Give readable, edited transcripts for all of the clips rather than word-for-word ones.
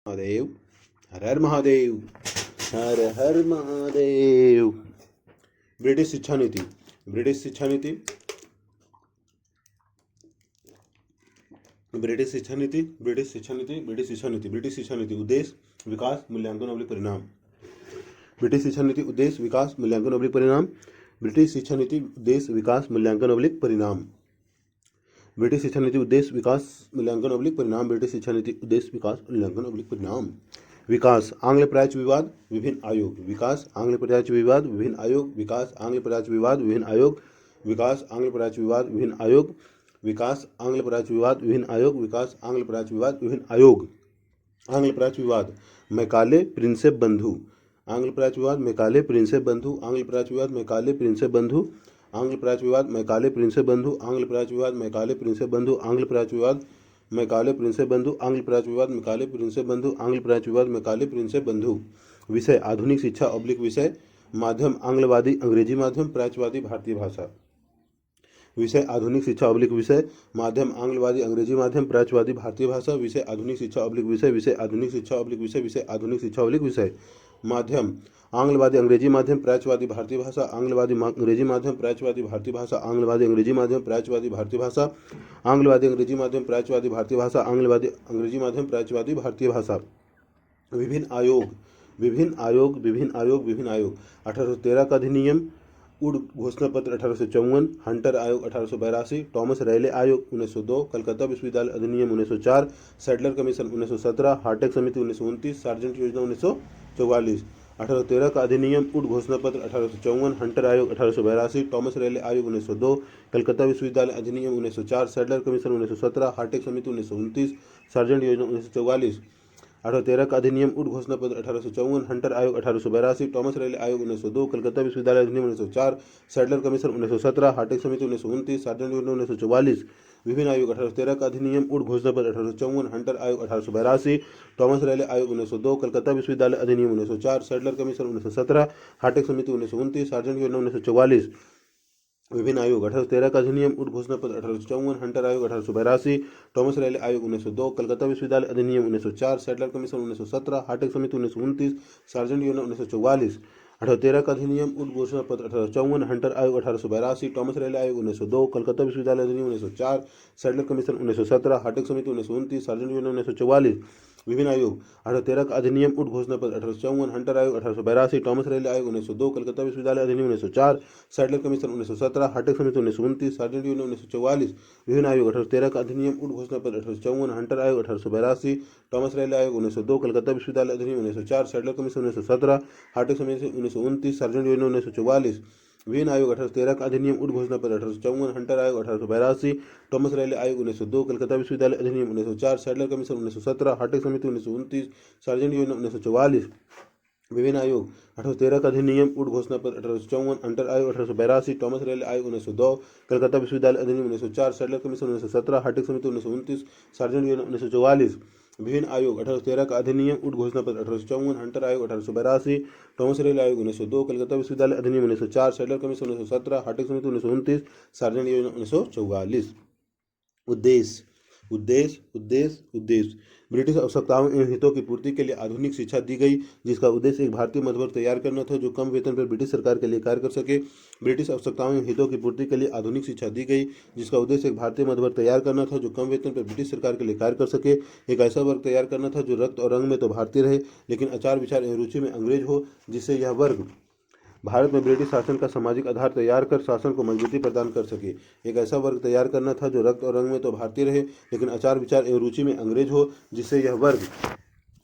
महादेव। हर हर महादेव। हर हर Mahadev. British शिक्षा नीति। British शिक्षा नीति। ब्रिटिश शिक्षा नीति। ब्रिटिश शिक्षा नीति। ब्रिटिश शिक्षा नीति। ब्रिटिश शिक्षा नीति उद्देश्य विकास मूल्यांकन अवधि परिणाम। ब्रिटिश शिक्षा नीति उद्देश्य विकास मूल्यांकन अवधि परिणाम। ब्रिटिश शिक्षा नीति उद्देश्य विकास मूल्यांकन अवधि परिणाम। ब्रिटिश शिक्षा नीति उद्देश्य विकास मूल्यांकन अवलिक परिणाम। ब्रिटिश शिक्षा नीति उद्देश्य विकास मूल्यांकन अवलिक परिणाम। विकास आंग्ल प्राच्य विवाद विभिन्न आयोग। विकास आंग्ल प्राच्य विवाद विभिन्न आयोग। विकास आंग्ल प्राच्य विवाद विभिन्न आयोग। विकास आंग्ल प्राच्य विवाद विभिन्न आयोग। विकास आंग्ल प्राच्य विवाद विभिन्न आयोग। विकास आंग्ल प्राच्य विवाद विभिन्न आयोग। आंग्ल प्राच्य विवाद मैकाले प्रिंसेप बंधु। आंग्ल प्राच्य विवाद मैकाले प्रिंसेप बंधु। आंग्ल प्राच्य विवाद मैकाले प्रिंसेप बंधु। आंग्ल प्राच्य विवाद मैकाले प्रिंसेप बंधु। आंग्ल प्राच्य विवाद मैकाले प्रिंसेप बंधु। आंग्ल प्राच्य विवाद मैकाले प्रिंसेप बंधु। आंग्ल प्राच्य विवाद मैकाले प्रिंसेप बंधु। आंग्ल प्राच्य विवाद मैकाले प्रिंसेप बंधु। विषय आधुनिक शिक्षा ऑब्लिक विषय। माध्यम आंग्लवादी अंग्रेजी माध्यम। प्राच्यवादी भारतीय भाषा। विषय आधुनिक शिक्षा ऑब्लिक विषय। माध्यम आंग्लवादी अंग्रेजी माध्यम। प्राच्यवादी भारतीय भाषा। विषय आधुनिक शिक्षा ऑब्लिक विषय। विषय आधुनिक शिक्षा ऑब्लिक विषय। विषय आधुनिक शिक्षा ऑब्लिक विषय। माध्यम आंग्लवादी अंग्रेजी माध्यम। प्राच्यवादी भारतीय भाषा। आंग्लवादी अंग्रेजी माध्यम। प्राच्यवादी भारतीय भाषा। आंग्लवादी अंग्रेजी माध्यम। प्राच्यवादी भारतीय भाषा। आंग्लवादी अंग्रेजी माध्यम। प्राच्यवादी भारतीय भाषा। आंग्लवादी अंग्रेजी माध्यम। प्राच्यवादी भारतीय भाषा। विभिन्न आयोग। विभिन्न आयोग। विभिन्न आयोग। विभिन्न आयोग 1813 का अधिनियम। उड घोषणा पत्र 1854। हंटर आयोग 1882। टॉमस रैले आयोग 1902। कलकत्ता विश्वविद्यालय अधिनियम 1904। Sadler commission 1917। हार्टेक समिति 1929। सार्जेंट योजना 1944। 1813 का अधिनियम। उड घोषणा पत्र 1854। हंटर आयोग 1882। टॉमस रैले आयोग 1902। कलकत्ता विश्वविद्यालय अधिनियम 1904। Sadler commission 1917। हार्टेक समिति 1929। सार्जेंट योजना 1944। 1813 का अधिनियम। उड घोषणा पत्र 1854। हंटर आयोग 1882। टॉमस रैले आयोग 1902। कलकत्ता विश्वविद्यालय अधिनियम 1904। Sadler commission 1917। हार्टेक समिति 1929। सार्जेंट योजना 1944। विभिन्न आयोग 1813 का अधिनियम। उड घोषणा पत्र 1854। हंटर आयोग 1882। टॉमस रैले आयोग 1902। कलकत्ता विश्वविद्यालय अधिनियम 1904। Sadler commission 1917। हार्टेक समिति 1929। सार्जेंट योजना 1944। विभिन्न आयोग 1813 का अधिनियम। उड घोषणा पत्र 1854। हंटर आयोग 1882। टॉमस रैले आयोग 1902। कलकत्ता विश्वविद्यालय अधिनियम 1904। Sadler commission 1917। हार्टेक समिति 1929। सार्जेंट योजना 1944। 1813 का अधिनियम। उड घोषणा पत्र 1854। हंटर आयोग 1882। टॉमस रैले आयोग 1902। कलकत्ता विश्वविद्यालय अधिनियम 1904। Sadler commission 1917। हार्टेक समिति 1929। सार्जेंट योजना 1944। विभिन्न आयोग 1813 का अधिनियम। उड घोषणा पत्र 1854। हंटर आयोग 1882। टॉमस रैले आयोग 1902। कलकत्ता विश्वविद्यालय अधिनियम 1904। Sadler commission 1917। हार्टेक समिति 1929। सार्जेंट योजना 1944। विभिन्न आयोग 1813 का अधिनियम। उड घोषणा पत्र 1854। हंटर आयोग 1882। टॉमस रैले आयोग 1902। कलकत्ता विश्वविद्यालय अधिनियम 1904। Sadler commission 1917। हार्टेक समिति 1929। सार्जेंट योजना 1944। विभिन्न आयोग 1813 का अधिनियम। उड घोषणा पत्र 1854। हंटर आयोग 1882। टॉमस रैले आयोग 1902। कलकत्ता विश्वविद्यालय अधिनियम 1904। Sadler commission 1917। हार्टेक समिति 1929। सार्जेंट योजना 1944। विभिन्न आयोग 1813 का अधिनियम। उड घोषणा पत्र 1854। हंटर आयोग 1882। टॉमस रैले आयोग 1902। कलकत्ता विश्वविद्यालय अधिनियम 1904। Sadler commission 1917। हार्टेक समिति 1929। सार्जेंट योजना 1944। विभिन्न आयोग 1813 का अधिनियम। उड घोषणा पत्र 1854। हंटर आयोग 1882। टॉमस रैले आयोग 1902। कलकत्ता विश्वविद्यालय अधिनियम 1904। Sadler commission 1917। हार्टेक समिति 1929। सार्जेंट योजना 1944। उद्देश्य। उद्देश्य। उद्देश्य। उद्देश्य ब्रिटिश आवश्यकताओं एवं हितों की पूर्ति के लिए आधुनिक शिक्षा दी गई, जिसका उद्देश्य एक भारतीय मध्यवर्ग तैयार करना था जो कम वेतन पर ब्रिटिश सरकार के लिए कार्य कर सके। ब्रिटिश आवश्यकताओं एवं हितों की पूर्ति के लिए आधुनिक शिक्षा दी गई, जिसका उद्देश्य एक भारतीय मध्यवर्ग तैयार करना था जो कम वेतन पर ब्रिटिश सरकार के लिए कार्य कर सके। एक ऐसा वर्ग तैयार करना था जो रक्त और रंग में तो भारतीय रहे, लेकिन आचार विचार एवं रुचि में अंग्रेज हो, जिससे यह वर्ग भारत में ब्रिटिश शासन का सामाजिक आधार तैयार कर शासन को मजबूती प्रदान कर सके। एक ऐसा वर्ग तैयार करना था जो रक्त और रंग में तो भारतीय रहे, लेकिन आचार विचार एवं रुचि में अंग्रेज हो, जिससे यह वर्ग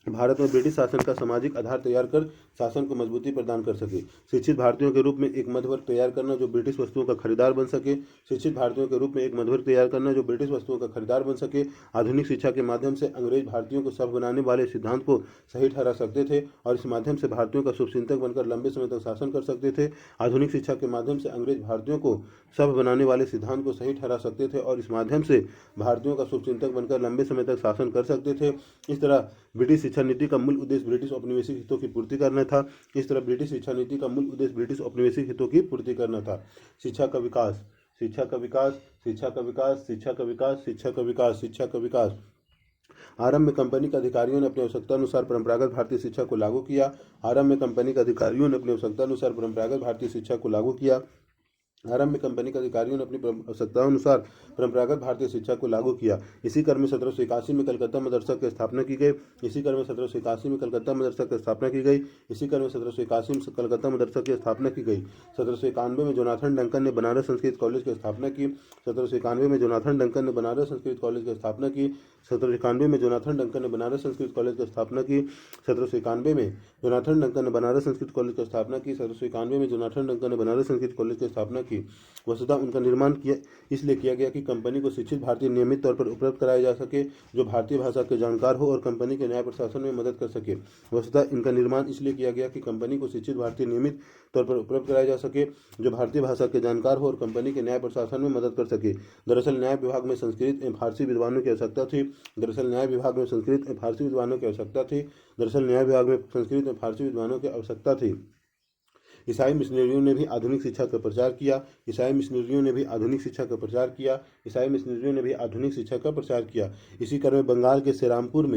भारत में ब्रिटिश शासन का सामाजिक आधार तैयार कर शासन को मजबूती प्रदान कर सके। शिक्षित भारतीयों के रूप में एक मध्यवर्ग तैयार करना जो ब्रिटिश वस्तुओं का खरीदार बन सके। शिक्षित भारतीयों के रूप में एक मध्यवर्ग तैयार करना जो ब्रिटिश वस्तुओं का खरीदार बन सके। आधुनिक शिक्षा के माध्यम से अंग्रेज भारतीयों को सभ्य बनाने वाले सिद्धांत को सही ठहरा सकते थे और इस माध्यम से भारतीयों का शुभचिंतक बनकर लंबे समय तक शासन कर सकते थे। आधुनिक शिक्षा के माध्यम से अंग्रेज भारतीयों को सभ्य बनाने वाले सिद्धांत को सही ठहरा सकते थे और इस माध्यम से भारतीयों का शुभचिंतक बनकर लंबे समय तक शासन कर सकते थे। इस तरह ब्रिटिश शिक्षा नीति का मूल उद्देश्य ब्रिटिश औपनिवेशिक हितों की पूर्ति करना था। इस तरह ब्रिटिश शिक्षा नीति का मूल उद्देश्य ब्रिटिश औपनिवेशिक हितों की पूर्ति करना था। शिक्षा का विकास। शिक्षा का विकास। शिक्षा का विकास। शिक्षा का विकास। शिक्षा का विकास। शिक्षा का विकास आरंभ में कंपनी के अधिकारियों ने अपनी आवश्यकतानुसार परंपरागत भारतीय शिक्षा को लागू किया। आरंभ में कंपनी के अधिकारियों ने अपनी आवश्यकतानुसार परंपरागत भारतीय शिक्षा को लागू किया। आरंभ में कंपनी के अधिकारियों ने अपनी आवश्यकतानुसार परंपरागत भारतीय शिक्षा को लागू किया। इसी क्रम में 1781 में कलकत्ता मदरसा की स्थापना की गई। इसी क्रम में 1781 में कलकत्ता मदरसा की स्थापना की गई। इसी क्रम में 1781 में कलकत्ता मदरसा की स्थापना की गई। 1791 में जोनाथन डंकन ने बनारस संस्कृत कॉलेज की स्थापना की। 1791 में जोनाथन डंकन ने बनारस संस्कृत कॉलेज की स्थापना की। 1791 में जोनाथन डंकन ने बनारस संस्कृत कॉलेज की स्थापना की। 1791 में जोनाथन डंकन ने बनारस संस्कृत कॉलेज की स्थापना की। 1791 में जोनाथन डंकन ने बनारस संस्कृत कॉलेज की स्थापना की। वस्तुतः उनका निर्माण किया इसलिए किया गया कि कंपनी को शिक्षित भारतीय नियमित तौर पर उपलब्ध कराया जा सके जो भारतीय भाषा के जानकार हो और कंपनी के न्याय प्रशासन में मदद कर सके। वस्तुतः इनका निर्माण इसलिए किया गया कि कंपनी को शिक्षित भारतीय नियमित तौर पर उपलब्ध कराया जा सके जो भारतीय भाषा के जानकार हो और कंपनी के न्याय प्रशासन में मदद कर सके। दरअसल न्याय विभाग में संस्कृत एवं फारसी विद्वानों की आवश्यकता थी। दरअसल न्याय विभाग में संस्कृत एवं फारसी विद्वानों की आवश्यकता थी। दरअसल न्याय विभाग में संस्कृत एवं फारसी विद्वानों की आवश्यकता थी। ईसाई मिशनरियों ने भी आधुनिक शिक्षा का प्रचार किया। ईसाई मिशनरियों ने भी आधुनिक शिक्षा का प्रचार किया। ईसाई मिशनरियों ने भी आधुनिक शिक्षा का प्रचार किया। इसी क्रम में बंगाल के श्रीरामपुर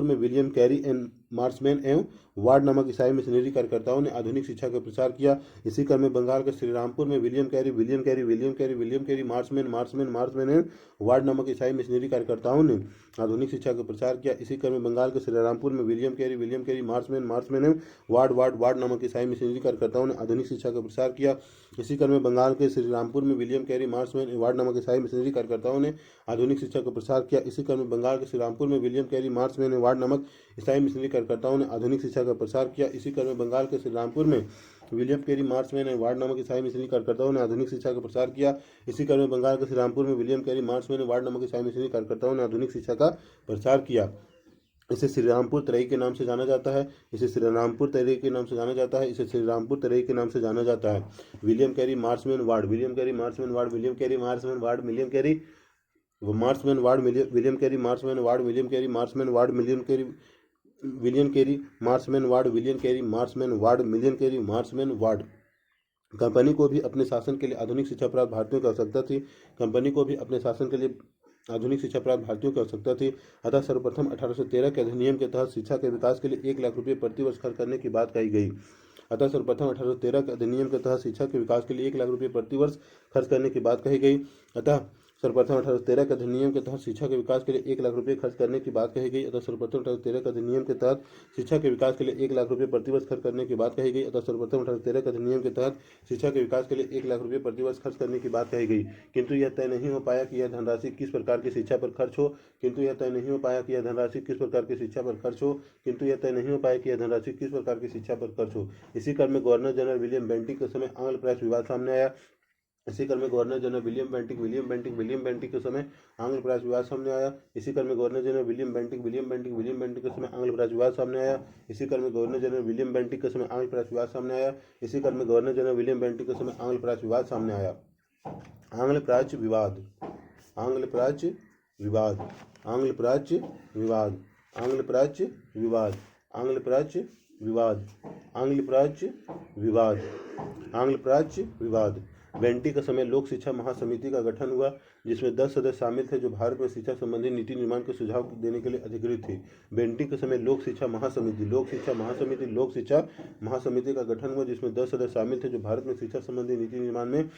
में विलियम कैरी एंड मार्समैन एवं वार्ड नामक ईसाई मिशनरी कार्यकर्ताओं ने आधुनिक शिक्षा का प्रचार किया। इसी क्रम में बंगाल के श्रीरामपुर में विलियम कैरी मार्समैन एवं वार्ड नामक ईसाई मिशनरी कार्यकर्ताओं ने आधुनिक शिक्षा का प्रचार किया। इसी क्रम में बंगाल के श्रीरामपुर में विलियम कैरी मार्समैन एवं वार्ड नामक ईसाई मिशनरी कार्यकर्ताओं ने आधुनिक शिक्षा का प्रसार किया। इसी क्रम में बंगाल के श्रीरामपुर में विलियम कैरी मार्समैन वार्ड नामक ईसाई मिशनरी कार्यकर्ताओं ने आधुनिक शिक्षा का प्रसार किया। इसी क्रम में बंगाल के श्रीरामपुर में विलियम कैरी मार्समैन वार्ड नामक ईसाई मिशनरी कार्यकर्ताओं ने आधुनिक शिक्षा का प्रसार किया। इसी क्रम में बंगाल के श्रीरामपुर में विलियम कैरी मार्समैन वार्ड नामक ईसाई मिशनरी कार्यकर्ताओं ने आधुनिक शिक्षा का प्रसार किया। इसी क्रम में बंगाल के श्रीरामपुर में विलियम कैरी मार्समैन वार्ड नामक ईसाई मिशनरी कार्यकर्ताओं ने आधुनिक शिक्षा का प्रसार किया। इसे श्रीरामपुर तराई के नाम से जाना जाता है। इसे श्रीरामपुर तराई के नाम से जाना जाता है। इसे श्रीरामपुर तराई के नाम से जाना जाता है। William Carey मार्समैन ward William Carey मार्समैन ward William Carey मार्समैन ward William Carey मार्समैन ward William Carey मार्समैन ward William Carey मार्समैन ward William Carey मार्समैन ward William Carey मार्समैन ward William Carey मार्समैन ward. Company को भी अपने शासन के लिए आधुनिक शिक्षा प्राप्त भारतीयों की आवश्यकता थी। कंपनी को भी अपने शासन के लिए आधुनिक शिक्षा प्राप्त भारतीयों की आवश्यकता थी। अतः सर्वप्रथम 1813 के अधिनियम के तहत शिक्षा के विकास के लिए 1 लाख रुपये प्रतिवर्ष खर्च करने की बात कही गई। अतः सर्वप्रथम 1813 के अधिनियम के तहत शिक्षा के विकास के लिए 1 लाख रुपये प्रतिवर्ष खर्च करने की बात कही गई। अतः सर्वप्रथम 1813 के अधिनियम के तहत शिक्षा के विकास के लिए 1 लाख रुपये खर्च करने की बात कही गई। अतः सर्वप्रथम 1813 के अधिनियम के तहत शिक्षा के विकास के लिए 1 लाख रुपये प्रतिवर्ष खर्च करने की बात कही गई। अतः सर्वप्रथम 1813 के अधिनियम के तहत शिक्षा के विकास के लिए 1 लाख रुपये प्रतिवर्ष खर्च करने की बात कही गई। किंतु यह तय नहीं हो पाया कि यह धनराशि किस प्रकार की शिक्षा पर खर्च हो। किंतु यह तय नहीं हो पाया कि यह धनराशि किस प्रकार की शिक्षा पर खर्च हो। किंतु यह तय नहीं हो पाया कि यह धनराशि किस प्रकार की शिक्षा पर खर्च हो। इसी क्रम में गवर्नर जनरल विलियम बेंटिक के समय आंग्ल प्राइस विवाद सामने आया। इसी क्रम में गवर्नर जनरल विलियम बेंटिक के समय आंग्ल प्राइस विवाद सामने आया। इसी क्रम में गवर्नर जनरल विलियम बेंटिक के समय आंग्ल प्राइस विवाद सामने आया। इसी क्रम में गवर्नर जनरल विलियम बेंटिक के समय आंग्ल प्राइस विवाद सामने आया। इसी क्रम में गवर्नर जनरल विलियम बेंटिक के समय आंग्ल प्राइस विवाद सामने आया। आंग्ल प्राच्य विवाद आंग्ल प्राच्य विवाद आंग्ल प्राच्य विवाद आंग्ल प्राच्य विवाद आंग्ल प्राच्य विवाद आंग्ल प्राच्य विवाद आंग्ल प्राच्य विवाद। बेंटिक के समय लोक शिक्षा महासमिति का गठन हुआ जिसमें 10 सदस्य शामिल थे जो भारत में शिक्षा संबंधी नीति निर्माण के सुझाव देने के लिए अधिकृत थे। बेंटिक के समय लोक शिक्षा महासमिति का गठन हुआ जिसमें 10 सदस्य शामिल थे जो भारत में शिक्षा संबंधी नीति निर्माण में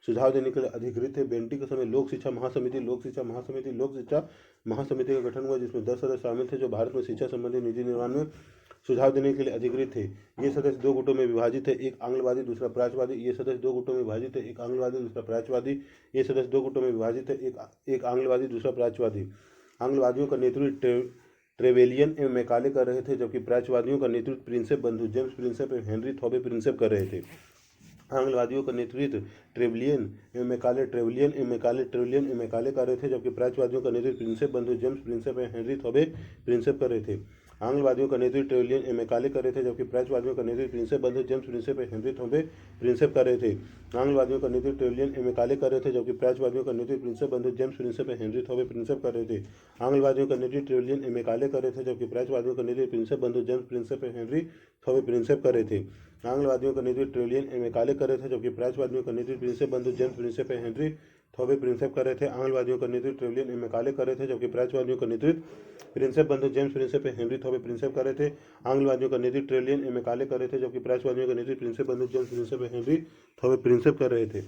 सुझाव देने के लिए अधिकृत थे। बेंटिक के समय लोक शिक्षा महासमिति का गठन हुआ जिसमें 10 सदस्य शामिल थे जो भारत में शिक्षा संबंधी नीति निर्माण में सुझाव देने के लिए अधिकृत थे। ये सदस्य 2 गुटों में विभाजित है, एक आंग्लवादी दूसरा प्राच्यवादी। ये सदस्य 2 गुटों में विभाजित है, एक आंग्लवादी दूसरा प्राच्यवादी। ये सदस्य 2 गुटों में विभाजित है, एक आंग्लवादी दूसरा प्राच्यवादी। आंग्लवादियों का नेतृत्व ट्रेवेलियन एवं मैकाले कर रहे थे जबकि प्राच्यवादियों का नेतृत्व प्रिंसेप बंधु जेम्स प्रिंसेप एवं हेनरी थॉबे प्रिंसेप कर रहे थे। आंग्लवादियों का नेतृत्व ट्रेवलियन एवं मैकाले कर रहे थे जबकि प्राच्यवादियों का नेतृत्व प्रिंसेप बंधु जेम्स प्रिंसेप एवं हेनरी थॉबे प्रिंसेप कर रहे थे। आंग्लवादियों का नेतृत्व ट्रेवलियन एवं मैकाले कर रहे थे जबकि प्राच्यवादियों का नेतृत्व प्रिंसेप बंधु जेम्स प्रिंसेप एवं हेनरी थॉबे प्रिंसेप कर रहे थे। आंग्लवादियों का नेतृत्व ट्रेवलियन एवं मैकाले कर रहे थे जबकि प्राच्यवादियों का नेतृत्व प्रिंसेप बंधु जेम्स प्रिंसेप एवं हेनरी थॉबे प्रिंसेप कर रहे थे। आंग्लवादियों का नेतृत्व ट्रेवलियन एवं मैकाले कर रहे थे जबकि प्राच्यवादियों का नेतृत्व प्रिंसेप बंधु जेम्स प्रिंसेप एवं हेनरी थॉबे प्रिंसेप कर रहे थे। आंग्लवादियों का नेतृत्व ट्रेवलियन एवं मैकाले कर रहे थे जबकि प्राच्यवादियों का नेतृत्व प्रिंसेप बंधु जेम्स प्रिंसेप एवं हेनरी थॉवे प्रिंसेप कर रहे थे। आंग्लवादियों का नेतृत्व ट्रेवलियन एम मैकाले कर रहे थे, जबकि प्राच्यवादियों का नेतृत्व प्रिंसेप बंधु जेम्स प्रिंसेप हेनरी थॉवे प्रिंसेप कर रहे थे। आंग्लवादियों का नेतृत्व ट्रेवलियन एम मैकाले कर रहे थे, जबकि प्राच्यवादियों का नेतृत्व प्रिंसेप बंधु जेम्स प्रिंसेप हेनरी थॉवे प्रिंसेप कर रहे थे।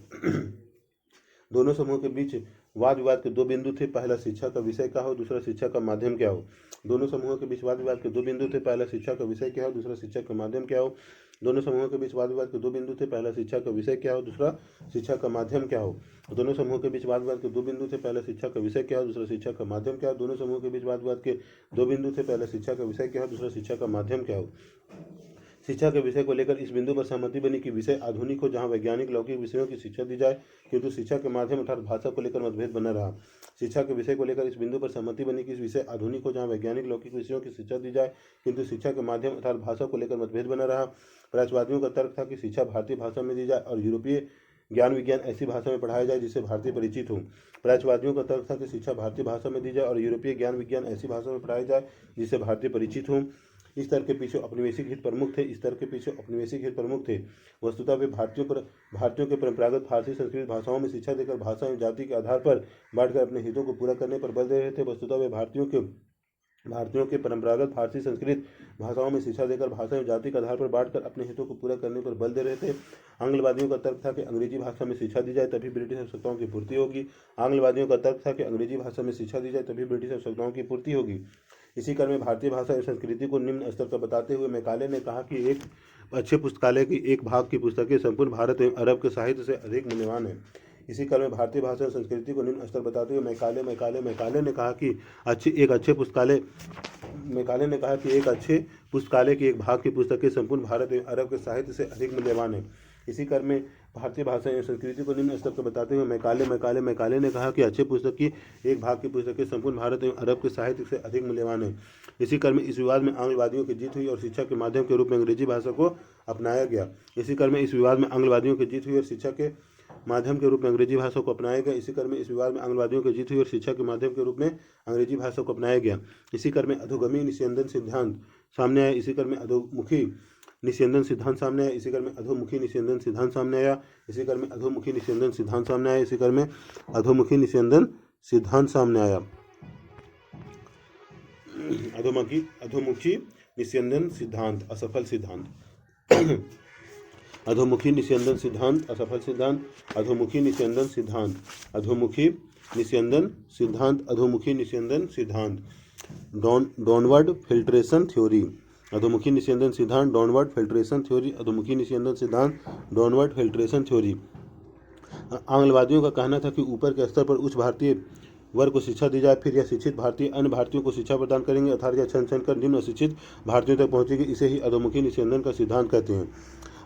दोनों समूहों के बीच वाद विवाद के दो बिंदु थे, पहला शिक्षा का विषय क्या हो, दूसरा शिक्षा का माध्यम क्या हो। दोनों समूहों के बीच वाद विवाद के दो बिंदु थे, पहला शिक्षा का विषय क्या हो, दूसरा शिक्षा का माध्यम क्या हो। दोनों समूहों के बीच वाद विवाद के दो बिंदु थे, पहला शिक्षा का विषय क्या हो, दूसरा शिक्षा का माध्यम क्या हो। दोनों समूहों के बीच वाद विवाद के दो बिंदु थे, पहला शिक्षा का विषय क्या हो, दूसरा शिक्षा का माध्यम क्या हो। दोनों समूहों के बीच वाद विवाद के दो बिंदु थे, पहला शिक्षा का विषय क्या हो, दूसरा शिक्षा का माध्यम क्या हो। शिक्षा के विषय को लेकर इस बिंदु पर सहमति बनी कि विषय आधुनिक हो, जहां वैज्ञानिक लौकिक विषयों की शिक्षा दी जाए, किंतु शिक्षा के माध्यम अर्थात भाषा को लेकर मतभेद बना रहा। शिक्षा के विषय को लेकर इस बिंदु पर सहमति बनी कि विषय आधुनिक हो, जहां वैज्ञानिक लौकिक विषयों की शिक्षा दी जाए, किंतु शिक्षा के माध्यम अर्थात भाषा को लेकर मतभेद बना रहा। प्राच्यवादियों का तर्क था कि शिक्षा भारतीय भाषा में दी जाए और यूरोपीय ज्ञान विज्ञान ऐसी भाषा में पढ़ाया जाए जिससे भारतीय परिचित हो। प्राच्यवादियों का तर्क था कि शिक्षा भारतीय भाषा में दी जाए और यूरोपीय ज्ञान विज्ञान ऐसी भाषा में पढ़ाया जाए जिससे भारतीय परिचित हो। इस तरह के पीछे औपनिवेशिक हित प्रमुख थे। वस्तुतः वे भारतीयों के परंपरागत फारसी संस्कृत भाषाओं में शिक्षा देकर भाषा एवं जाति के आधार पर बांटकर अपने हितों को पूरा करने पर बल दे रहे थे। वस्तुतः वे भारतीयों के परंपरागत फारसी संस्कृत भाषाओं में शिक्षा देकर भाषा एवं जाति के आधार पर बांटकर अपने हितों को पूरा करने पर बल दे रहे थे। आंग्लवादियों का तर्क था कि अंग्रेजी भाषा में शिक्षा दी जाए तभी ब्रिटिश आवश्यकताओं की पूर्ति होगी। इसी क्रम में भारतीय भाषा एवं संस्कृति को निम्न स्तर का बताते हुए मैकाले ने कहा कि एक अच्छे पुस्तकालय की एक भाग की पुस्तकें संपूर्ण भारत एवं अरब के साहित्य से अधिक मूल्यवान है। इसी क्रम में भारतीय भाषा और संस्कृति को निम्न स्तर बताते हुए मैकाले ने कहा कि एक अच्छे पुस्तकालय की एक भाग की पुस्तकें संपूर्ण भारत एवं अरब के साहित्य से अधिक मूल्यवान है। इसी क्रम में भारतीय भाषा एवं संस्कृति को निम्न स्तर पर बताते हुए मैकाले ने कहा कि अच्छे पुस्तक की एक भाग की पुस्तकें संपूर्ण भारत एवं अरब के साहित्य से अधिक मूल्यवान है। इसी क्रम में इस विवाद में आंग्लवादियों की जीत हुई और शिक्षा के माध्यम के रूप में अंग्रेजी भाषा को अपनाया गया। इसी क्रम में इस विवाद में आंग्लवादियों की जीत हुई और शिक्षा के माध्यम के रूप में अंग्रेजी भाषा को अपनाया गया। इसी क्रम में इस विवाद में आंग्लवादियों की जीत हुई और शिक्षा के माध्यम के रूप में अंग्रेजी भाषा को अपनाया गया। इसी क्रम में अधोगमी निस्यंदन सिद्धांत सामने आया। इसी क्रम में अधोमुखी निस्यंदन सिद्धांत सामने आया। इसी क्रम में अधोमुखी निस्यंदन सिद्धांत सामने आया। इसी क्रम में अधोमुखी निस्यंदन सिद्धांत सामने आया। इसी क्रम में अधोमुखी निस्यंदन सिद्धांत सामने आया। अधोमुखी निस्यंदन सिद्धांत असफल सिद्धांत अधोमुखी निस्यंदन सिद्धांत असफल सिद्धांत अधोमुखी निस्यंदन सिद्धांत अधोमुखी निस्यंदन सिद्धांत अधोमुखी निस्यंदन सिद्धांत डाउनवर्ड फिल्ट्रेशन थ्योरी अधोमुखी निस्यंदन सिद्धांत डाउनवर्ड फिल्ट्रेशन थ्योरी अधोमुखी निस्यंदन सिद्धांत डाउनवर्ड फिल्ट्रेशन थ्योरी। आंग्लवादियों का कहना था कि ऊपर के स्तर पर उच्च भारतीय वर्ग को शिक्षा दी जाए, फिर यह शिक्षित भारतीय अन्य भारतीयों को शिक्षा प्रदान करेंगे, अर्थात यह छन छन कर निम्न अशिक्षित भारतीयों तक पहुंचेगी। इसे ही अधोमुखी निस्यंदन का सिद्धांत कहते हैं।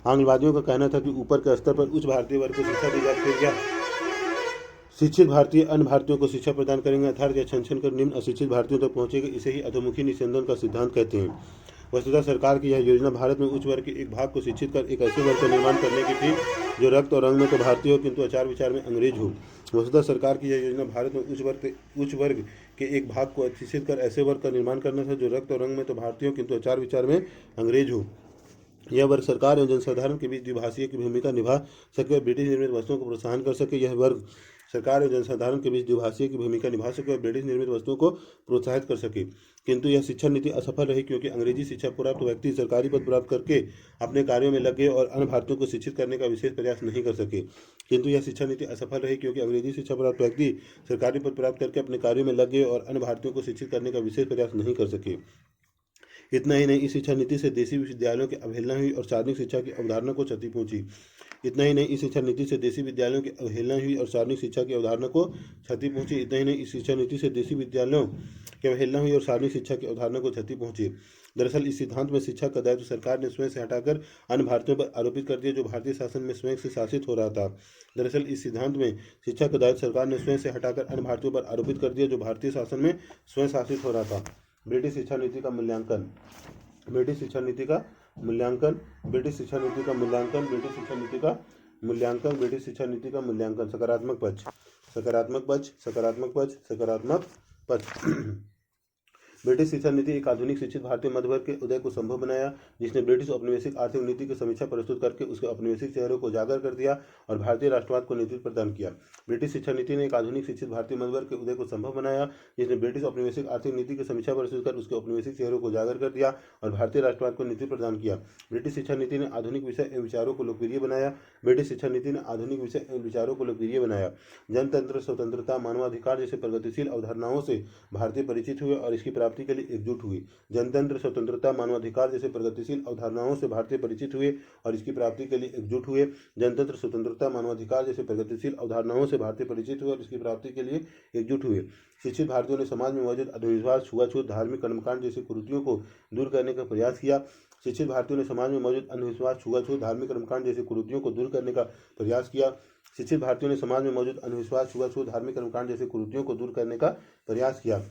आंग्लवादियों का कहना था कि ऊपर के स्तर पर उच्च भारतीय वर्ग को शिक्षा दी जाए, फिर यह शिक्षित भारतीय अन्य भारतीयों को शिक्षा प्रदान करेंगे, अर्थात यह छन छन कर निम्न अशिक्षित भारतीयों तक पहुंचेगी। इसे ही अधोमुखी निस्यंदन का सिद्धांत कहते हैं। वस्तुतः सरकार की यह योजना भारत में उच्च वर्ग के एक भाग को शिक्षित कर एक ऐसे वर्ग का निर्माण करने की थी जो रक्त और रंग में तो भारतीय हो किंतु आचार विचार में अंग्रेज हो। वस्तुतः सरकार की यह योजना भारत में उच्च वर्ग के एक भाग को शिक्षित कर ऐसे वर्ग का निर्माण करना था जो रक्त और रंग में तो भारतीय हो किंतु आचार विचार में अंग्रेज हो। यह वर्ग सरकार एवं जनसाधारण के बीच द्विभाषीय की भूमिका निभा सके और ब्रिटिश निर्मित वस्तुओं को प्रोत्साहन कर सके। यह वर्ग सरकार एवं जनसाधारण के बीच द्विभाषीय की भूमिका निभा सके और ब्रिटिश निर्मित वस्तुओं को प्रोत्साहित कर सके, किंतु यह शिक्षा नीति असफल रही क्योंकि अंग्रेजी शिक्षा प्राप्त व्यक्ति सरकारी पद प्राप्त करके अपने कार्यों में लग गए और अन्य भारतीयों को शिक्षित करने का विशेष प्रयास नहीं कर सके। किंतु यह शिक्षा नीति असफल रही क्योंकि अंग्रेजी शिक्षा प्राप्त व्यक्ति सरकारी पद प्राप्त करके अपने कार्यों में लग गए और अन्य भारतीयों को शिक्षित करने का विशेष प्रयास नहीं कर सके। इतना ही नहीं, इस शिक्षा नीति से देशी विश्वविद्यालयों की अवहेलना हुई और सार्वजनिक शिक्षा की अवधारणा को क्षति पहुंची। इतना ही नहीं, इस शिक्षा नीति से देशी विद्यालयों की अवहेलना हुई और सार्वजनिक शिक्षा की अवधारणा को क्षति पहुंची। इतना ही नहीं, इस शिक्षा नीति से देशी विद्यालयों की अवहेलना हुई और सार्वजनिक शिक्षा की अवधारणा को क्षति पहुंची। दरअसल इस सिद्धांत में शिक्षा का दायित्व सरकार ने स्वयं से हटाकर अन्य भारतीयों पर आरोपित कर दिया जो भारतीय शासन में स्वयं से शासित हो रहा था। दरअसल इस सिद्धांत में शिक्षा का दायित्व सरकार ने स्वयं से हटाकर अन्य भारतीयों पर आरोपित कर दिया जो भारतीय शासन में स्वयं शासित हो रहा था। ब्रिटिश शिक्षा नीति का मूल्यांकन ब्रिटिश शिक्षा नीति का मूल्यांकन ब्रिटिश शिक्षा नीति का मूल्यांकन ब्रिटिश शिक्षा नीति का मूल्यांकन ब्रिटिश शिक्षा नीति का मूल्यांकन सकारात्मक पक्ष सकारात्मक पक्ष सकारात्मक पक्ष सकारात्मक पक्ष ब्रिटिश शिक्षा नीति एक आधुनिक शिक्षित भारतीय मध्य वर्ग के उदय को संभव बनाया, जिसने ब्रिटिश औपनिवेशिक आर्थिक नीति की समीक्षा प्रस्तुत करके उसके औपनिवेशिक चेहरों को उजागर कर दिया और भारतीय राष्ट्रवाद को नेतृत्व प्रदान किया। ब्रिटिश शिक्षा नीति ने एक आधुनिक शिक्षित भारतीय मध्य वर्ग के उदय को संभव बनाया, जिसने ब्रिटिश औपनिवेशिक आर्थिक नीति की समीक्षा प्रस्तुत कर उसके औपनिवेशिक चेहरों को उजागर कर दिया और भारतीय राष्ट्रवाद को नेतृत्व प्रदान किया। ब्रिटिश शिक्षा नीति ने आधुनिक विषय एवं विचारों को लोकप्रिय बनाया। ब्रिटिश शिक्षा नीति ने आधुनिक विषय एवं विचारों को लोकप्रिय बनाया। जनतंत्र, स्वतंत्रता, मानवाधिकार जैसे प्रगतिशील अवधारणाओं से भारतीय परिचित हुए और इसकी प्राप्ति के लिए एकजुट हुए। जनतंत्र, स्वतंत्रता, मानवाधिकार जैसे प्रगतिशील अवधारणाओं से भारतीय परिचित हुए और इसकी प्राप्ति के लिए एकजुट हुए। जनतंत्र, स्वतंत्रता, मानवाधिकार जैसे प्रगतिशील अवधारणाओं से भारतीय परिचित हुए और इसकी प्राप्ति के लिए एकजुट हुए। शिक्षित भारतीयों ने समाज में मौजूद अंधविश्वास, छुआछूत, धार्मिक कर्मकांड जैसी कुरीतियों को दूर करने का प्रयास किया। शिक्षित भारतीयों ने समाज में मौजूद अंधविश्वास, छुआछूत, धार्मिक कर्मकांड जैसी कुरीतियों को दूर करने का प्रयास किया। शिक्षित भारतीयों ने समाज में मौजूद अंधविश्वास, छुआछूत, धार्मिक कर्मकांड जैसी कुरीतियों को दूर करने का प्रयास किया।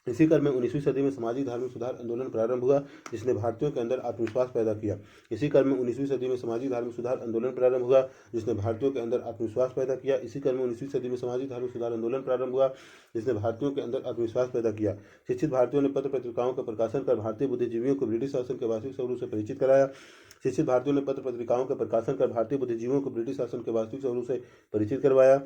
इसी क्रम में 19वीं सदी में सामाजिक धार्मिक सुधार आंदोलन प्रारंभ हुआ, जिसने भारतीयों के अंदर आत्मविश्वास पैदा किया। इसी क्रम में 19वीं सदी में सामाजिक धार्मिक सुधार आंदोलन प्रारंभ हुआ, जिसने भारतीयों के अंदर आत्मविश्वास पैदा किया। इसी क्रम में 19वीं सदी में सामाजिक धार्मिक सुधार आंदोलन प्रारंभ हुआ, जिसने भारतीयों के अंदर आत्मविश्वास पैदा किया। शिक्षित भारतीयों ने पत्र पत्रिकाओं का प्रकाशन कर भारतीय बुद्धिजीवियों को ब्रिटिश शासन के वास्तविक स्वरूप से परिचित कराया। शिक्षित भारतीयों ने पत्र पत्रिकाओं का प्रकाशन कर भारतीय बुद्धिजीवियों को ब्रिटिश शासन के वास्तविक स्वरूप से परिचित करवाया।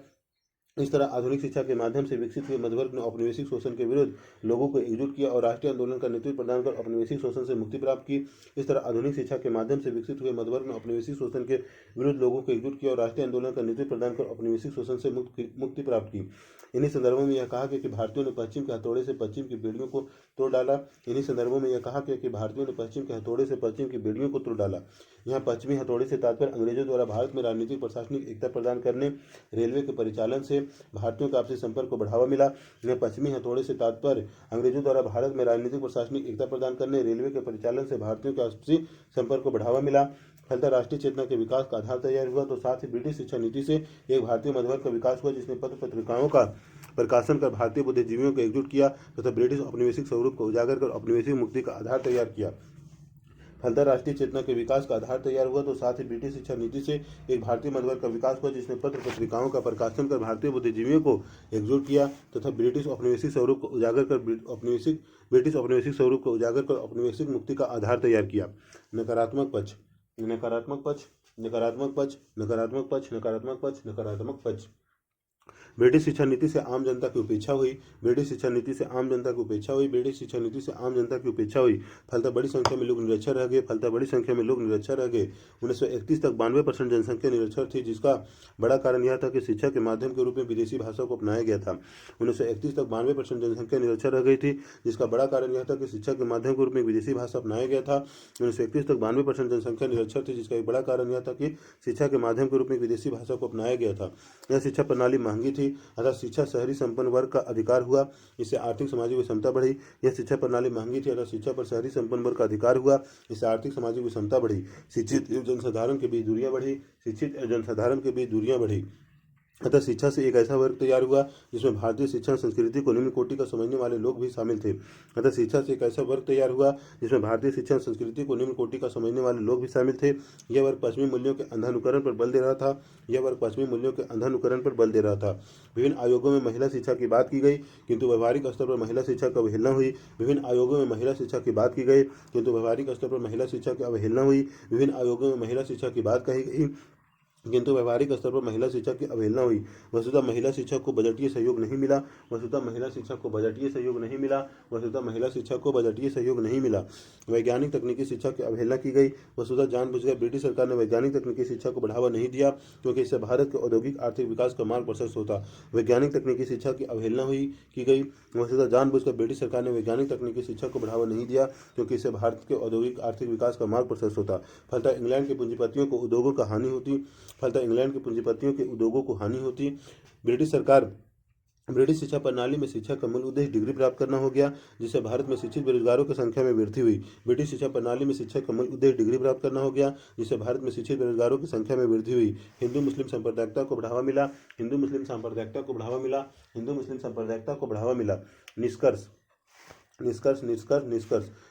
इस तरह आधुनिक शिक्षा के माध्यम से विकसित हुए मध्यवर्ग ने औपनिवेशिक शोषण के विरुद्ध लोगों को एकजुट किया और राष्ट्रीय आंदोलन का नेतृत्व प्रदान कर औपनिवेशिक शोषण से मुक्ति प्राप्त की। इस तरह आधुनिक शिक्षा के माध्यम से विकसित हुए मध्यवर्ग ने औपनिवेशिक शोषण के विरुद्ध लोगों को एकजुट किया और राष्ट्रीय आंदोलन का नेतृत्व प्रदान कर औपनिवेशिक शोषण से मुक्ति प्राप्त की। इन्हीं संदर्भों में यह कहा गया कि भारतीयों ने पश्चिम के हथौड़े से पश्चिम की बेड़ियों को तोड़ डाला। इन्हीं संदर्भों में यह कहा गया कि भारतीयों ने पश्चिम के हथौड़े से पश्चिम की बेड़ियों को तोड़ डाला। यहाँ पश्चिमी हथौड़े से तात्पर्य अंग्रेजों द्वारा भारत में राजनीतिक प्रशासनिक एकता प्रदान करने, रेलवे के परिचालन से भारतीयों का आपसी संपर्क को बढ़ावा मिला। यह पश्चिमी हथौड़े से तात्पर्य अंग्रेजों द्वारा भारत में राजनीतिक प्रशासनिक एकता प्रदान करने, रेलवे के परिचालन से भारतीयों के आपसी संपर्क को बढ़ावा मिला। फलतः राष्ट्रीय चेतना के विकास का आधार तैयार हुआ। तो साथ ही ब्रिटिश शिक्षा नीति से एक भारतीय मध्यवर्ग का विकास हुआ, जिसने पत्र पत्रिकाओं का प्रकाशन कर भारतीय बुद्धिजीवियों को एकजुट किया तथा ब्रिटिश औपनिवेशिक स्वरूप को उजागर कर औपनिवेशिक मुक्ति का आधार तैयार किया। फलतः राष्ट्रीय चेतना के विकास का आधार तैयार हुआ। तो साथ ही ब्रिटिश शिक्षा नीति से एक भारतीय मध्यवर्ग का विकास हुआ, जिसने पत्र पत्रिकाओं का प्रकाशन कर भारतीय बुद्धिजीवियों को एकजुट किया तथा ब्रिटिश औपनिवेशिक स्वरूप को उजागर कर औपनिवेशिक मुक्ति का आधार तैयार किया। नकारात्मक पक्ष, नकारात्मक पक्ष, नकारात्मक पक्ष, नकारात्मक पक्ष, नकारात्मक पक्ष, नकारात्मक पक्ष। ब्रिटिश शिक्षा नीति से आम जनता की उपेक्षा हुई। ब्रिटिश शिक्षा नीति से आम जनता की उपेक्षा हुई। ब्रिटिश शिक्षा नीति से आम जनता की उपेक्षा हुई। फलतः बड़ी संख्या में लोग निरक्षर रह गए। 1931 तक 92% जनसंख्या निरक्षर थी, जिसका बड़ा कारण यह था कि शिक्षा के माध्यम के रूप में विदेशी भाषा को अपनाया गया था। 1931 तक 92% जनसंख्या निरक्षर रह गई थी, जिसका बड़ा कारण यह था कि शिक्षा के माध्यम के रूप में विदेशी भाषा अपनाया गया था। 1931 तक 92% जनसंख्या निरक्षर थी, जिसका एक बड़ा कारण यह था कि शिक्षा के माध्यम के रूप में विदेशी भाषा को अपनाया गया था। यह शिक्षा प्रणाली महंगी थी, अतः शिक्षा शहरी संपन्न वर्ग का अधिकार हुआ। इससे आर्थिक सामाजिक विषमता बढ़ी। यह शिक्षा प्रणाली महंगी थी, अतः शिक्षा पर शहरी संपन्न वर्ग का अधिकार हुआ। इससे आर्थिक सामाजिक विषमता बढ़ी। शिक्षित एवं जनसाधारण के बीच दूरियां बढ़ी। शिक्षित एवं जनसाधारण के बीच दूरियां बढ़ी। अतः शिक्षा से एक ऐसा वर्ग तैयार हुआ जिसमें भारतीय शिक्षण संस्कृति को निम्न कोटि का समझने वाले लोग भी शामिल थे। अतः शिक्षा से एक ऐसा वर्ग तैयार हुआ जिसमें भारतीय शिक्षण संस्कृति को निम्न कोटि का समझने वाले लोग भी शामिल थे। यह वर्ग पश्चिमी मूल्यों के अंधानुकरण पर बल दे रहा था। विभिन्न आयोगों में महिला शिक्षा की बात की गई, किंतु व्यवहारिक स्तर पर महिला शिक्षा की अवहेलना हुई। विभिन्न आयोगों में महिला शिक्षा की बात की गई, किंतु व्यवहारिक स्तर पर महिला शिक्षा की अवहेलना हुई। विभिन्न आयोगों में महिला शिक्षा की बात कही गई, किंतु व्यवहारिक स्तर पर महिला शिक्षा की अवहेलना हुई। वस्तुतः महिला शिक्षा को बजटीय सहयोग नहीं मिला। वैज्ञानिक तकनीकी शिक्षा की अवहेलना की गई। वस्तुतः जानबूझकर ब्रिटिश सरकार ने वैज्ञानिक तकनीकी शिक्षा को बढ़ावा नहीं दिया, क्योंकि इससे भारत के औद्योगिक आर्थिक विकास का मार्ग प्रशस्त होता। वैज्ञानिक तकनीकी शिक्षा की अवहेलना की गई। वस्तुतः जानबूझकर ब्रिटिश सरकार ने वैज्ञानिक तकनीकी शिक्षा को बढ़ावा नहीं दिया, क्योंकि इससे भारत के औद्योगिक आर्थिक विकास का मार्ग प्रशस्त होता। फलतः इंग्लैंड के पूंजीपतियों को उद्योगों को हानि होती। ब्रिटिश शिक्षा प्रणाली में शिक्षा का मूल उद्देश्य डिग्री प्राप्त करना हो गया, जिससे भारत में शिक्षित बेरोजगारों की संख्या में वृद्धि हुई। ब्रिटिश शिक्षा प्रणाली में शिक्षा का मूल उद्देश्य डिग्री प्राप्त करना हो गया, जिससे भारत में शिक्षित बेरोजगारों की संख्या में वृद्धि हुई। हिंदू मुस्लिम सांप्रदायिकता को बढ़ावा मिला। निष्कर्ष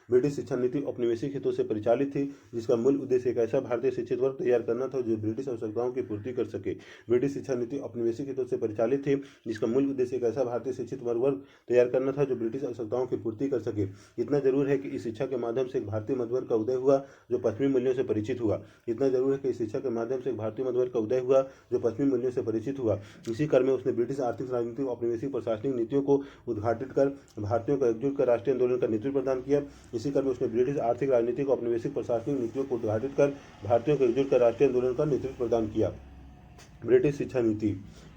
ब्रिटिश शिक्षा नीति औपनिवेशिक हितों से परिचालित थी, जिसका मूल उद्देश्य एक ऐसा भारतीय शिक्षित वर्ग तैयार करना था जो ब्रिटिश आवश्यकताओं की पूर्ति कर सके। ब्रिटिश शिक्षा नीति औपनिवेशिक हितों से परिचालित थी, जिसका मूल उद्देश्य एक ऐसा भारतीय शिक्षित वर्ग तैयार करना था जो ब्रिटिश आवश्यकताओं की पूर्ति कर सके। इतना जरूर है कि इस शिक्षा के माध्यम से एक भारतीय मध्यवर्ग का उदय हुआ जो पश्चिमी मूल्यों से परिचित हुआ। इतना जरूर है कि इस शिक्षा के माध्यम से एक भारतीय मध्यवर्ग का उदय हुआ जो पश्चिमी मूल्यों से परिचित हुआ। इसी क्रम में उसने ब्रिटिश आर्थिक, राजनीतिक, औपनिवेशिक, प्रशासनिक नीतियों को उद्घाटित कर भारतीयों को एकजुट कर राष्ट्रीय आंदोलन का नेतृत्व प्रदान किया। इसी क्रम में उसने ब्रिटिश आर्थिक, राजनीतिक, औपनिवेशिक, प्रशासनिक नीतियों को उद्घाटित कर भारतीयों को एकजुट कर राष्ट्रीय आंदोलन का नेतृत्व प्रदान किया। ब्रिटिश शिक्षा नीति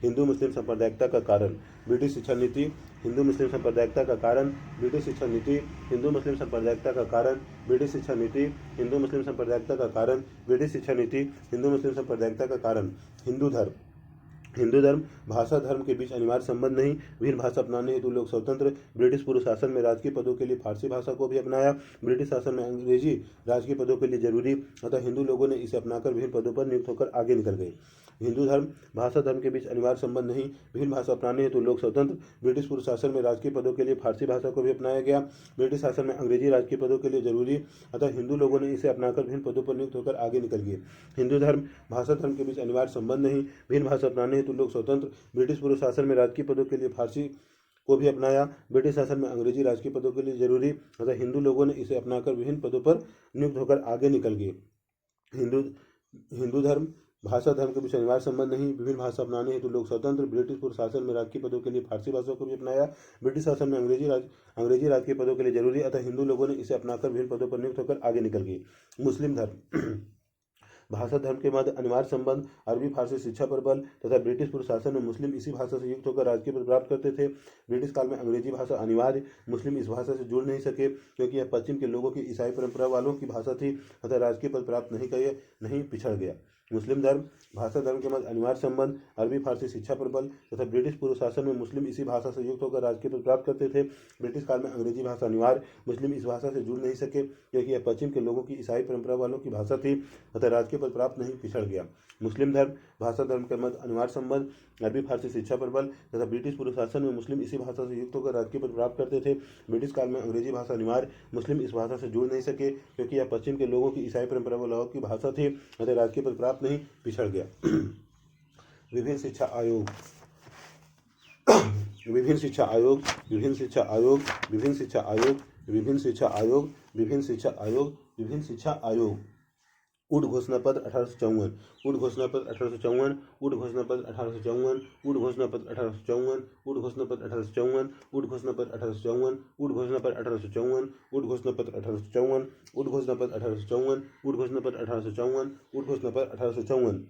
हिंदू मुस्लिम सांप्रदायिकता का कारण। ब्रिटिश शिक्षा नीति हिंदू मुस्लिम सांप्रदायिकता का कारण। ब्रिटिश शिक्षा नीति हिंदू मुस्लिम सांप्रदायिकता का कारण। ब्रिटिश शिक्षा नीति हिंदू मुस्लिम सांप्रदायिकता का कारण। ब्रिटिश शिक्षा नीति हिंदू मुस्लिम सांप्रदायिकता का कारण। हिंदू धर्म। हिंदू धर्म भाषा धर्म के बीच अनिवार्य संबंध नहीं, भिन्न भाषा अपनाने हेतु लोग स्वतंत्र। ब्रिटिश पूर्व शासन में राजकीय पदों के लिए फारसी भाषा को भी अपनाया। ब्रिटिश शासन में अंग्रेजी राजकीय पदों के लिए जरूरी, अतः हिंदू लोगों ने इसे अपनाकर विभिन्न पदों पर नियुक्त होकर आगे निकल गए। हिंदू धर्म भाषा धर्म के बीच अनिवार्य संबंध नहीं, भिन्न भाषा अपनाने हेतु लोग स्वतंत्र। ब्रिटिश पूर्व शासन में राजकीय पदों के लिए फारसी भाषा को भी अपनाया गया। ब्रिटिश शासन में अंग्रेजी राजकीय पदों के लिए जरूरी, अतः हिंदू लोगों ने इसे अपनाकर विभिन्न पदों पर नियुक्त होकर आगे निकल गए। हिंदू धर्म भाषा धर्म के बीच अनिवार्य संबंध नहीं, भिन्न भाषा अपनाने हेतु लोग स्वतंत्र। ब्रिटिश पूर्व शासन में राजकीय पदों के लिए फारसी को भी अपनाया। ब्रिटिश शासन में अंग्रेजी राजकीय पदों के लिए जरूरी, अतः हिंदू लोगों ने इसे अपनाकर विभिन्न पदों पर नियुक्त होकर आगे निकल गए। हिंदू धर्म भाषा धर्म के बीच अनिवार्य संबंध नहीं, विभिन्न भाषा अपनाने हेतु लोग स्वतंत्र। ब्रिटिश पूर्व शासन में राजकीय पदों के लिए फारसी भाषा को भी अपनाया। ब्रिटिश शासन में अंग्रेजी राजकीय पदों के लिए जरूरी, अतः हिंदू लोगों ने इसे अपनाकर विभिन्न पदों पर नियुक्त होकर आगे निकल गए। मुस्लिम धर्म भाषा धर्म के मध्य अनिवार्य संबंध, अरबी फारसी शिक्षा पर बल तथा ब्रिटिश पूर्व शासन में मुस्लिम इसी भाषा से युक्त होकर राजकीय पद प्राप्त करते थे। ब्रिटिश काल में अंग्रेजी भाषा अनिवार्य, मुस्लिम इस भाषा से जुड़ नहीं सके क्योंकि यह पश्चिम के लोगों की ईसाई परंपरा वालों की भाषा थी, अतः राजकीय पद प्राप्त नहीं पिछड़ गया। मुस्लिम धर्म भाषा धर्म के मध्य अनिवार्य संबंध, अरबी फारसी शिक्षा पर बल तथा ब्रिटिश पूर्व शासन में मुस्लिम इसी भाषा से युक्त होकर राजकीय पद प्राप्त करते थे। ब्रिटिश काल में अंग्रेजी भाषा अनिवार्य, मुस्लिम इस भाषा से जुड़ नहीं सके क्योंकि यह पश्चिम के लोगों की ईसाई परंपरा वालों की भाषा थी, अतः राजकीय पद प्राप्त नहीं पिछड़ गया। मुस्लिम धर्म भाषा धर्म के मध्य अनिवार्य संबंध, अरबी फारसी शिक्षा पर बल तथा ब्रिटिश पूर्व शासन में मुस्लिम इसी भाषा से युक्त होकर राजकीय पद प्राप्त करते थे। ब्रिटिश काल में अंग्रेजी भाषा अनिवार्य, मुस्लिम इस भाषा से जुड़ नहीं सके क्योंकि यह पश्चिम के लोगों की ईसाई परंपरा वालों की भाषा थी, अतः राजकीय पद प्राप्त नहीं पिछड़ गया। विभिन्न शिक्षा आयोग। विभिन्न शिक्षा आयोग। विभिन्न शिक्षा आयोग। विभिन्न शिक्षा आयोग। विभिन्न शिक्षा आयोग। विभिन्न शिक्षा आयोग। विभिन्न शिक्षा आयोग। उड घोषणा पत्र 1854। उड घोषणा पत्र 1854। उड घोषणा पत्र 1854। उड घोषणा पत्र 1854। उड घोषणा पत्र 1854। उड घोषणा पत्र 1854। उड घोषणा पत्र 1854। उड घोषणा पत्र 1854। उड घोषणा पत्र 1854। उड घोषणा पत्र 1854। उड घोषणा पत्र 1854।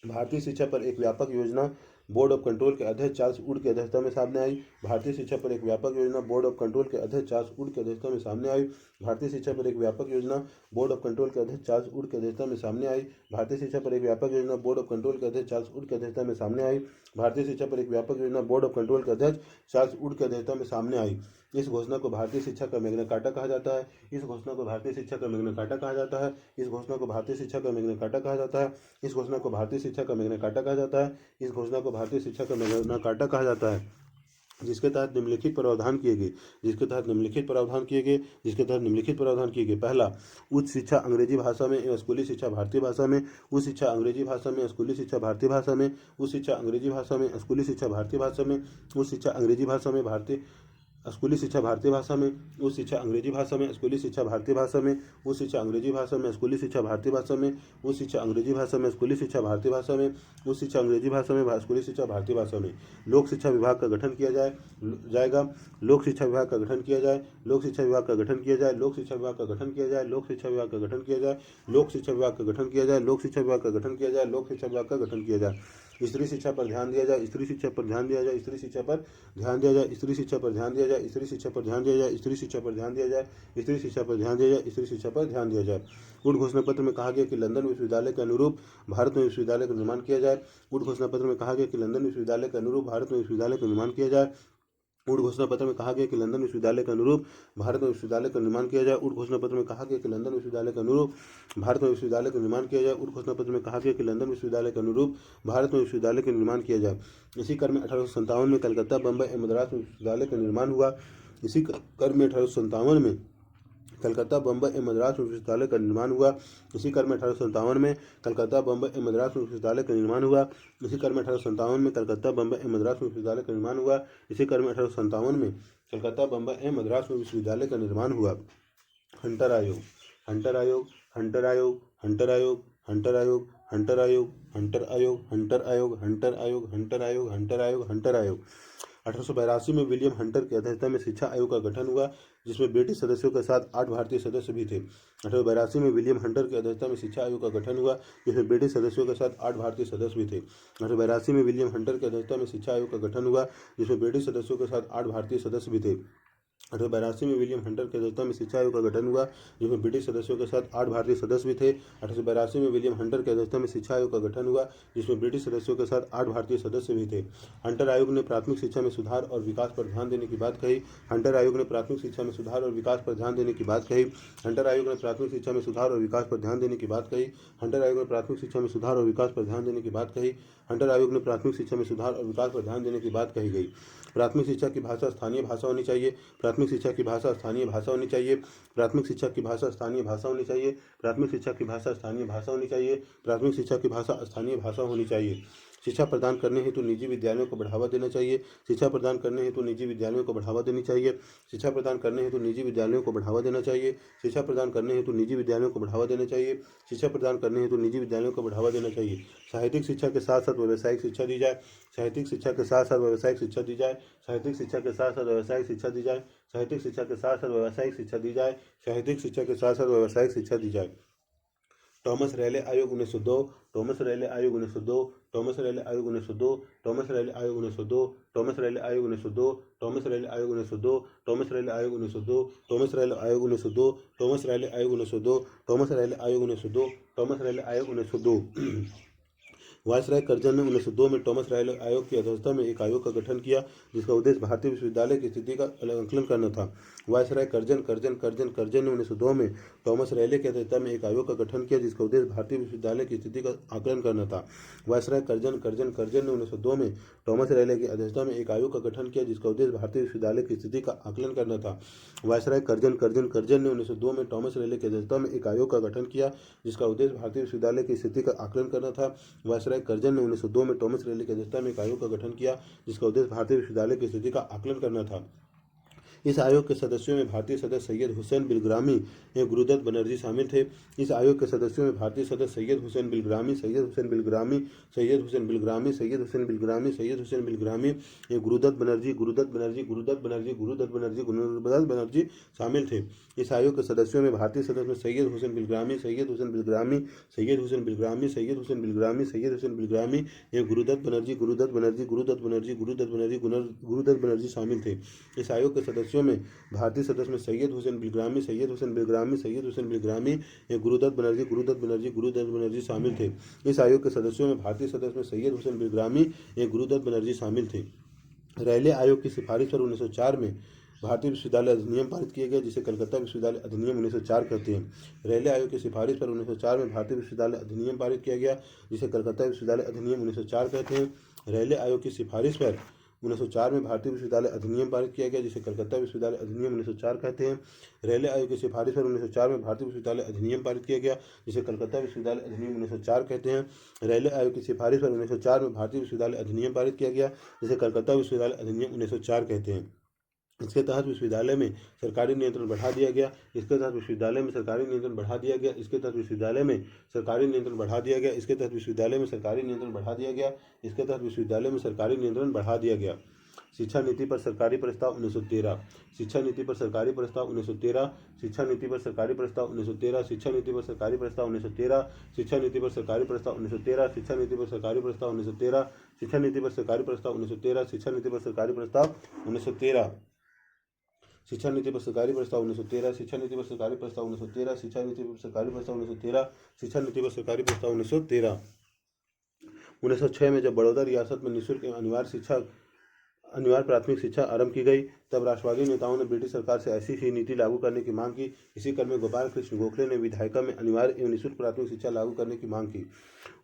भारतीय शिक्षा पर एक व्यापक योजना बोर्ड ऑफ कंट्रोल के अध्यक्ष चार्ल्स वुड की अध्यक्षता में सामने आई। भारतीय शिक्षा पर एक व्यापक योजना बोर्ड ऑफ कंट्रोल के अध्यक्ष चार्ल्स वुड की अध्यक्षता में सामने आई। भारतीय शिक्षा पर एक व्यापक योजना बोर्ड ऑफ कंट्रोल के अध्यक्ष चार्ल्स वुड की अध्यक्षता में सामने आई। भारतीय शिक्षा पर एक व्यापक योजना बोर्ड ऑफ कंट्रोल के अध्यक्ष चार्ल्स वुड की अध्यक्षता में सामने आई। भारतीय शिक्षा पर एक व्यापक योजना बोर्ड ऑफ कंट्रोल के अध्यक्ष चार्ल्स वुड की अध्यक्षता में सामने आई। इस घोषणा को भारतीय शिक्षा का मैग्ना कार्टा कहा जाता है। इस घोषणा को भारतीय शिक्षा का मैग्ना कार्टा कहा जाता है। इस घोषणा को भारतीय शिक्षा का मैग्ना कार्टा कहा जाता है। इस घोषणा को भारतीय शिक्षा का मैग्ना कार्टा कहा जाता है। इस घोषणा को भारतीय शिक्षा का मैग्ना कार्टा कहा जाता है, जिसके तहत निम्नलिखित प्रावधान किए गए। जिसके तहत निम्नलिखित प्रावधान किए गए। जिसके तहत निम्नलिखित प्रावधान किए गए। पहला, उच्च शिक्षा अंग्रेजी भाषा में एवं स्कूली शिक्षा भारतीय भाषा में। उच्च शिक्षा अंग्रेजी भाषा में, स्कूली शिक्षा भारतीय भाषा में। उच्च शिक्षा अंग्रेजी भाषा में, स्कूली शिक्षा भारतीय भाषा में। उच्च शिक्षा अंग्रेजी भाषा में, भारतीय स्कूली शिक्षा भारतीय भाषा में। उच्च शिक्षा अंग्रेजी भाषा में, स्कूली शिक्षा भारतीय भाषा में। उच्च शिक्षा अंग्रेजी भाषा में, स्कूली शिक्षा भारतीय भाषा में। उच्च शिक्षा अंग्रेजी भाषा में, स्कूली शिक्षा भारतीय भाषा में। उच्च शिक्षा अंग्रेजी भाषा में, स्कूली शिक्षा भारतीय भाषा में। लोक शिक्षा विभाग का गठन किया जाएगा। लोक शिक्षा विभाग का गठन किया जाए। लोक शिक्षा विभाग का गठन किया जाए। लोक शिक्षा विभाग का गठन किया जाए। लोक शिक्षा विभाग का गठन किया जाए। लोक शिक्षा विभाग का गठन किया जाए। लोक शिक्षा विभाग का गठन किया जाए। लोक शिक्षा विभाग का गठन किया जाए। स्त्री शिक्षा पर ध्यान दिया जाए। स्त्री शिक्षा पर ध्यान दिया जाए। स्त्री शिक्षा पर ध्यान दिया जाए। स्त्री शिक्षा पर ध्यान दिया जाए। स्त्री शिक्षा पर ध्यान दिया जाए। स्त्री शिक्षा पर ध्यान दिया जाए। स्त्री शिक्षा पर ध्यान दिया जाए। स्त्री शिक्षा पर ध्यान दिया जाए। उड घोषणा पत्र में कहा गया कि लंदन विश्वविद्यालय के अनुरूप भारत में विश्वविद्यालय का निर्माण किया जाए। उड घोषणा पत्र में कहा गया कि लंदन विश्वविद्यालय के अनुरूप भारत में विश्वविद्यालय का निर्माण किया जाए। उड घोषणा पत्र में कहा गया कि लंदन विश्वविद्यालय के अनुरूप भारत में विश्वविद्यालय का निर्माण किया जाए। उड घोषणा पत्र में कहा गया कि लंदन विश्वविद्यालय के अनुरूप भारत में विश्वविद्यालय का निर्माण किया जाए। उड घोषणा पत्र में कहा गया कि लंदन विश्वविद्यालय के अनुरूप भारत में विश्वविद्यालय का निर्माण किया जाए। इसी क्रम में 1857 में कलकत्ता, बम्बई एवं मद्रास में विश्वविद्यालय का निर्माण हुआ। इसी क्रम में 1857 में कलकत्ता, बम्बई एवं मद्रास में विश्वविद्यालय का निर्माण हुआ। इसी क्रम में 1857 में कलकत्ता, बम्बई एवं मद्रास में विश्वविद्यालय का निर्माण हुआ। इसी क्रम में 1857 में कलकत्ता, बम्बई एवं मद्रास में विश्वविद्यालय का निर्माण हुआ। इसी क्रम में 1857 में कलकत्ता, बम्बई एवं मद्रास में विश्वविद्यालय का निर्माण हुआ। हंटर आयोग, हंटर आयोग, हंटर आयोग, हंटर आयोग, हंटर आयोग, हंटर आयोग, हंटर आयोग, हंटर आयोग, हंटर आयोग, हंटर आयोग, हंटर आयोग, हंटर आयोग। 1882 में विलियम हंटर की अध्यक्षता में शिक्षा आयोग का गठन हुआ, जिसमें ब्रिटिश सदस्यों के साथ 8 भारतीय सदस्य भी थे। 1882 में विलियम हंटर की अध्यक्षता में शिक्षा आयोग का गठन हुआ, जिसमें ब्रिटिश सदस्यों के साथ 8 भारतीय सदस्य भी थे। 1882 में विलियम हंटर की अध्यक्षता में शिक्षा आयोग का गठन हुआ, जिसमें ब्रिटिश सदस्यों के साथ 8 भारतीय सदस्य भी थे। 1882 में विलियम हंटर की अध्यक्षता में शिक्षा आयोग का गठन हुआ, जिसमें ब्रिटिश सदस्यों के साथ 8 भारतीय सदस्य भी थे। 1882 में विलियम हंटर की अध्यक्षता में शिक्षा आयोग का गठन हुआ, जिसमें ब्रिटिश सदस्यों के साथ 8 भारतीय सदस्य भी थे। हंटर आयोग ने प्राथमिक शिक्षा में सुधार और विकास पर ध्यान देने की बात कही। हंटर आयोग ने प्राथमिक शिक्षा में सुधार और विकास पर ध्यान देने की बात कही। हंटर आयोग ने प्राथमिक शिक्षा में सुधार और विकास पर ध्यान देने की बात कही। हंटर आयोग ने प्राथमिक शिक्षा में सुधार और विकास पर ध्यान देने की बात कही। हंटर आयोग ने प्राथमिक शिक्षा में सुधार और विकास पर ध्यान देने की बात कही गई। प्राथमिक शिक्षा की भाषा स्थानीय भाषा होनी चाहिए। प्राथमिक शिक्षा की भाषा स्थानीय भाषा होनी चाहिए। प्राथमिक शिक्षा की भाषा स्थानीय भाषा होनी चाहिए। प्राथमिक शिक्षा की भाषा स्थानीय भाषा होनी चाहिए। प्राथमिक शिक्षा की भाषा स्थानीय भाषा होनी चाहिए। शिक्षा प्रदान करने हेतु निजी विद्यालयों को बढ़ावा देना चाहिए। शिक्षा प्रदान करने हेतु निजी विद्यालयों को बढ़ावा देनी चाहिए। शिक्षा प्रदान करने हेतु निजी विद्यालयों को बढ़ावा देना चाहिए। शिक्षा प्रदान करने हेतु निजी विद्यालयों को बढ़ावा देना चाहिए। शिक्षा प्रदान करने हेतु निजी विद्यालयों को बढ़ावा देना चाहिए। साहित्यिक शिक्षा के साथ साथ व्यावसायिक शिक्षा दी जाए। साहित्यिक शिक्षा के साथ साथ व्यावसायिक शिक्षा दी जाए। साहित्यिक शिक्षा के साथ साथ व्यावसायिक शिक्षा दी जाए। साहित्यिक शिक्षा के साथ साथ व्यावसायिक शिक्षा दी जाए। साहित्यिक शिक्षा के साथ साथ व्यावसायिक शिक्षा दी जाए। टॉमस रैले आयोग 1902। टॉमस रैले आयोग 1902। टॉमस रैले आयोग 1902। टॉमस रैले आयोग 1902। टॉमस रैले आयोग 1902। टॉमस रैले आयोग 1902। टॉमस रैले आयोग 1902। टॉमस रैले आयोग 1902। टॉमस रैले आयोग 1902। टॉमस रैले आयोग 1902। टॉमस रैले आयोग 1902। वायसराय कर्जन ने 1902 में टॉमस रैले आयोग की अध्यक्षता में एक आयोग का गठन किया, जिसका उद्देश्य भारतीय विश्वविद्यालय की स्थिति का आकलन करना था। वायसराय कर्जन ने 1902 में टॉमस रैले की अध्यक्षता में एक आयोग का गठन किया, जिसका उद्देश्य भारतीय विश्वविद्यालय की स्थिति का आकलन करना था। वायसराय कर्जन ने 1902 में टॉमस रैले की अध्यक्षता में एक आयोग का गठन किया, जिसका उद्देश्य भारतीय विश्वविद्यालय की स्थिति का आकलन करना था। वायसराय कर्जन ने 1902 में टॉमस रैले की अध्यक्षता में एक आयोग का गठन किया, जिसका उद्देश्य भारतीय विश्वविद्यालय की स्थिति का आकलन करना था। वायसराय कर्जन ने 1902 में टॉमस रैले की अध्यक्षता में एक आयोग का गठन किया, जिसका उद्देश्य भारतीय विश्वविद्यालय की स्थिति का आकलन करना था। इस आयोग के सदस्यों में भारतीय सदस्य सैयद हुसैन बिलग्रामी एवं गुरुदत्त बनर्जी शामिल थे। इस आयोग के सदस्यों में भारतीय सदस्य सैयद हुसैन बिलग्रामी, सैयद हुसैन बिलग्रामी, सैयद हुसैन बिलग्रामी, सैयद हुसैन बिलग्रामी, सैयद हुसैन बिलग्रामी एवं गुरुदत्त बनर्जी, गुरुदत्त बनर्जी, गुरुदत्त बनर्जी, गुरुदत्त बनर्जी, गुरुदत्त बनर्जी शामिल थे। इस आयोग के सदस्यों में भारतीय सदस्य में सैयद हुसैन बिलग्रामी, सैयद हुसैन बिलग्रामी, सैयद हुसैन बिलग्रामी, सैयद हुसैन बिलग्रामी, सैयद हुसैन बिलग्रामी एवं गुरुदत्त बनर्जी, गुरुदत्त बनर्जी, गुरुदत्त बनर्जी, गुरुदत्त बनर्जी, गुरुदत्त बनर्जी शामिल थे। इस आयोग के सदस्यों में भारतीय सदस्य में सैयद हुसैन बिलग्रामी, सैयद हुसैन बिलग्रामी, सैयद हुसैन बिलग्रामी एवं गुरुदत्त बनर्जी, गुरुदत्त बनर्जी, गुरुदत्त बनर्जी शामिल थे। इस आयोग के सदस्यों में भारतीय सदस्य में सैयद हुसैन बिलग्रामी एवं गुरुदत्त बनर्जी शामिल थे। रैले आयोग की सिफारिश पर 1904 में भारतीय विश्वविद्यालय अधिनियम पारित किया गया, जिसे कलकत्ता विश्वविद्यालय अधिनियम 1904 कहते हैं। रैले आयोग की सिफारिश पर 1904 में भारतीय विश्वविद्यालय अधिनियम पारित किया गया, जिसे कलकत्ता विश्वविद्यालय अधिनियम 1904 कहते हैं। रैले आयोग की सिफारिश पर 1904 में भारतीय विश्वविद्यालय अधिनियम पारित किया गया, जिसे कलकत्ता विश्वविद्यालय अधिनियम 1904 कहते हैं। रैले आयोग की सिफारिश पर 1904 में भारतीय विश्वविद्यालय अधिनियम पारित किया गया, जिसे कलकत्ता विश्वविद्यालय अधिनियम 1904 कहते हैं। रैले आयोग की सिफारिश पर 1904 में भारतीय विश्वविद्यालय अधिनियम पारित किया गया, जिसे कलकत्ता विश्वविद्यालय अधिनियम 1904 कहते हैं। इसके तहत विश्वविद्यालय में सरकारी नियंत्रण बढ़ा दिया गया। इसके तहत विश्वविद्यालय में सरकारी नियंत्रण बढ़ा दिया गया। इसके तहत विश्वविद्यालय में सरकारी नियंत्रण बढ़ा दिया गया। इसके तहत विश्वविद्यालय में सरकारी नियंत्रण बढ़ा दिया गया। इसके तहत विश्वविद्यालय में सरकारी नियंत्रण बढ़ा दिया गया। शिक्षा नीति पर सरकारी प्रस्ताव 1913। शिक्षा नीति पर सरकारी प्रस्ताव 1913। शिक्षा नीति पर सरकारी प्रस्ताव 1913। शिक्षा नीति पर सरकारी प्रस्ताव 1913। शिक्षा नीति पर सरकारी प्रस्ताव 1913। शिक्षा नीति पर सरकारी प्रस्ताव 1913। शिक्षा नीति पर सरकारी प्रस्ताव 1913। शिक्षा नीति पर सरकारी प्रस्ताव 1913। शिक्षा नीति पर सरकारी प्रस्ताव 1913। शिक्षा नीति पर सरकारी प्रस्ताव 1913। शिक्षा नीति पर सरकारी प्रस्ताव 1913। शिक्षा नीति पर सरकारी प्रस्ताव 1913। 1906 में जब बड़ौदा रियासत में निःशुल्क एवं अनिवार्य प्राथमिक शिक्षा आरंभ की गई, तब राष्ट्रवादी नेताओं ने ब्रिटिश सरकार से ऐसी ही नीति लागू करने की मांग की। इसी क्रम में गोपाल कृष्ण गोखले ने विधायिका में अनिवार्य एवं निःशुल्क प्राथमिक शिक्षा लागू करने की मांग की।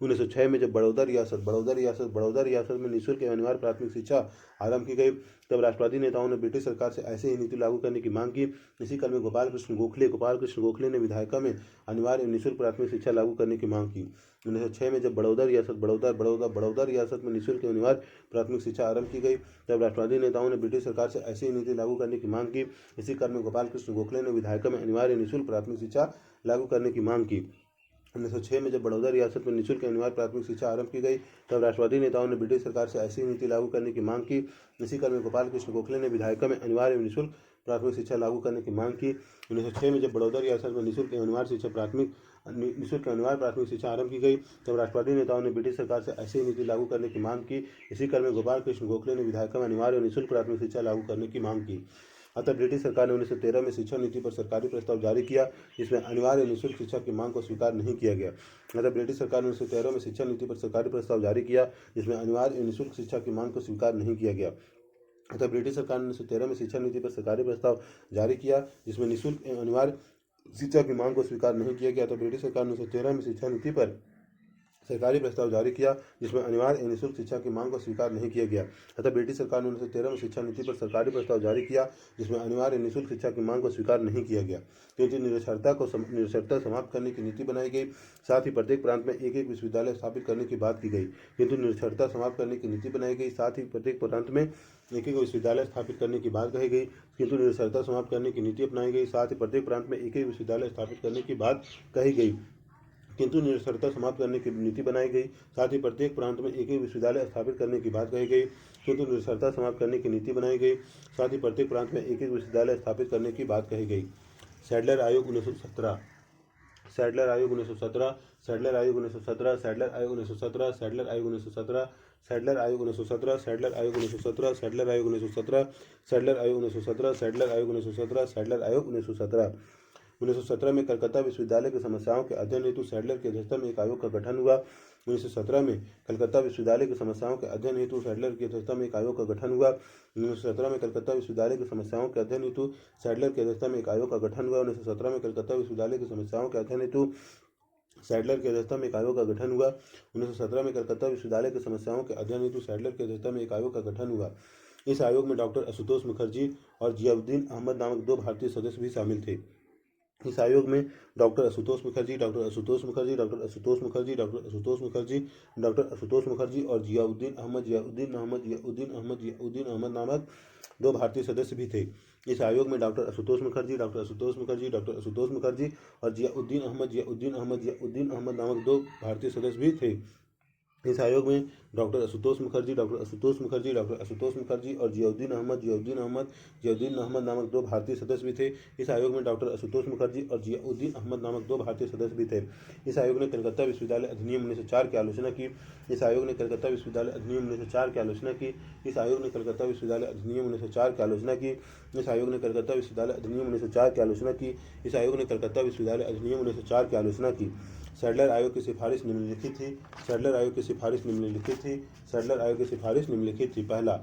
1906 में जब बड़ौदा रियासत में निःशुल्क एवं अनिवार्य प्राथमिक शिक्षा आरंभ की गई, तब राष्ट्रवादी नेताओं ने ब्रिटिश सरकार से ऐसे ही नीति लागू करने की मांग की। इसी क्रम में गोपाल कृष्ण गोखले ने विधायिका में अनिवार्य एवं निःशुल्क प्राथमिक शिक्षा लागू करने की मांग की। 1906 में जब बड़ौदा रियासत में निःशुल्क एवं अनिवार्य प्राथमिक शिक्षा आरंभ की गई, तब राष्ट्रवादी नेताओं ने ब्रिटिश सरकार से ऐसी ही नीति लागू करने की मांग की। इसी क्रम में गोपाल कृष्ण गोखले ने विधायिका में अनिवार्य निःशुल्क प्राथमिक शिक्षा लागू करने की मांग की। 1906 में जब बड़ौदा रियासत में निःशुल्क अनिवार्य प्राथमिक शिक्षा आरंभ की गई, तब राष्ट्रवादी नेताओं ने ब्रिटिश सरकार से ऐसी नीति लागू करने की मांग की। इसी क्रम में गोपाल कृष्ण गोखले ने विधायिका में अनिवार्य एवं निःशुल्क प्राथमिक शिक्षा लागू करने की मांग की। 1906 में जब बड़ौदा रियासत में निःशुल्क अनिवार्य प्राथमिक शिक्षा आरंभ की गई, तब राष्ट्रवादी नेताओं ने ब्रिटिश सरकार से ऐसी नीति लागू करने की मांग की। इसी क्रम में गोपाल कृष्ण गोखले ने विधायिका में अनिवार्य एवं निःशुल्क प्राथमिक शिक्षा लागू करने की मांग की। अतः ब्रिटिश सरकार ने 1913 में शिक्षा नीति पर सरकारी प्रस्ताव जारी किया, जिसमें अनिवार्य निःशुल्क शिक्षा की मांग को स्वीकार नहीं किया गया। अतः ब्रिटिश सरकार ने 1913 में शिक्षा नीति पर सरकारी प्रस्ताव जारी किया, जिसमें अनिवार्य निःशुल्क शिक्षा की मांग को स्वीकार नहीं किया गया। अतः ब्रिटिश सरकार ने 1913 में शिक्षा नीति पर सरकारी प्रस्ताव जारी किया, जिसमें निःशुल्क अनिवार्य शिक्षा की मांग को स्वीकार नहीं किया गया। तो ब्रिटिश सरकार ने 1913 में शिक्षा नीति पर सरकारी प्रस्ताव जारी किया, जिसमें अनिवार्य एवं निःशुल्क शिक्षा की मांग को स्वीकार नहीं किया गया। अतः ब्रिटिश सरकार ने 1913 में शिक्षा नीति पर सरकारी प्रस्ताव जारी किया, जिसमें अनिवार्य निःशुल्क शिक्षा की मांग को स्वीकार नहीं किया गया। क्योंकि निरक्षरता समाप्त करने की नीति बनाई गई, साथ ही प्रत्येक प्रांत में एक एक विश्वविद्यालय स्थापित करने की बात की गई। किंतु निरक्षरता समाप्त करने की नीति बनाई गई, साथ ही प्रत्येक प्रांत में एक एक विश्वविद्यालय स्थापित करने की बात कही गई। किंतु निरक्षरता समाप्त करने की नीति अपनाई गई, साथ ही प्रत्येक प्रांत में एक एक विश्वविद्यालय स्थापित करने की बात कही गई। किंतु निरक्षरता समाप्त करने की नीति बनाई गई, साथ ही प्रत्येक प्रांत में एक एक विश्वविद्यालय स्थापित करने की बात कही गई। किंतु निरक्षरता समाप्त करने की नीति बनाई गई, साथ ही प्रत्येक प्रांत में एक एक विश्वविद्यालय स्थापित करने की बात कही गई। सैडलर आयोग 1917 सैडलर आयोग 1917 सैडलर आयोग 1917 सैडलर आयोग 1917 सैडलर आयोग 1917 सैडलर आयोग 1917 सैडलर आयोग 1917 सैडलर आयोग 1917 सैडलर आयोग 1917 सैडलर आयोग 1917 सैडलर आयोग 1917 1917 में कलकत्ता विश्वविद्यालय की समस्याओं के अध्ययन हेतु सैडलर की अध्यक्षता में एक आयोग का गठन हुआ। 1917 में कलकत्ता विश्वविद्यालय की समस्याओं के अध्ययन हेतु सैडलर की अध्यक्षता में एक आयोग का गठन हुआ। 1917 में कलकत्ता विश्वविद्यालय की समस्याओं के अध्ययन हेतु सैडलर की अध्यक्षता में एक आयोग का गठन हुआ। 1917 में कलकत्ता विश्वविद्यालय की समस्याओं के अध्ययन हेतु सैडलर की अध्यक्षता में एक आयोग का गठन हुआ। 1917 में कलकत्ता विश्वविद्यालय की समस्याओं के अध्ययन हेतु सैडलर की अध्यक्षता में एक आयोग का गठन हुआ। इस आयोग में डॉक्टर आशुतोष मुखर्जी और जियाउद्दीन अहमद नामक दो भारतीय सदस्य भी शामिल थे। इस आयोग में डॉक्टर आशुतोष मुखर्जी और जियाउद्दीन अहमद नामक दो भारतीय सदस्य भी थे। इस आयोग में डॉक्टर आशुतोष मुखर्जी और जियाउद्दीन अहमद नामक दो भारतीय सदस्य भी थे। इस आयोग में डॉक्टर आशुतोष मुखर्जी और जियाउद्दीन अहमद नामक दो भारतीय सदस्य भी थे। इस आयोग में डॉक्टर आशुतोष मुखर्जी और जियाउद्दीन अहमद नामक दो भारतीय सदस्य भी थे। इस आयोग ने कलकत्ता विश्वविद्यालय अधिनियम 1904 की आलोचना की। इस आयोग ने कलकत्ता विश्वविद्यालय अधिनियम 1904 की आलोचना की। इस आयोग ने कलकत्ता विश्वविद्यालय अधिनियम 1904 की आलोचना की। इस आयोग ने कलकत्ता विश्वविद्यालय अधिनियम 1904 की आलोचना की। इस आयोग ने कलकत्ता विश्वविद्यालय अधिनियम 1904 की आलोचना की। सैडलर आयोग की सिफारिश निम्नलिखित थी। सैडलर आयोग की सिफारिश निम्नलिखित थी। पहला,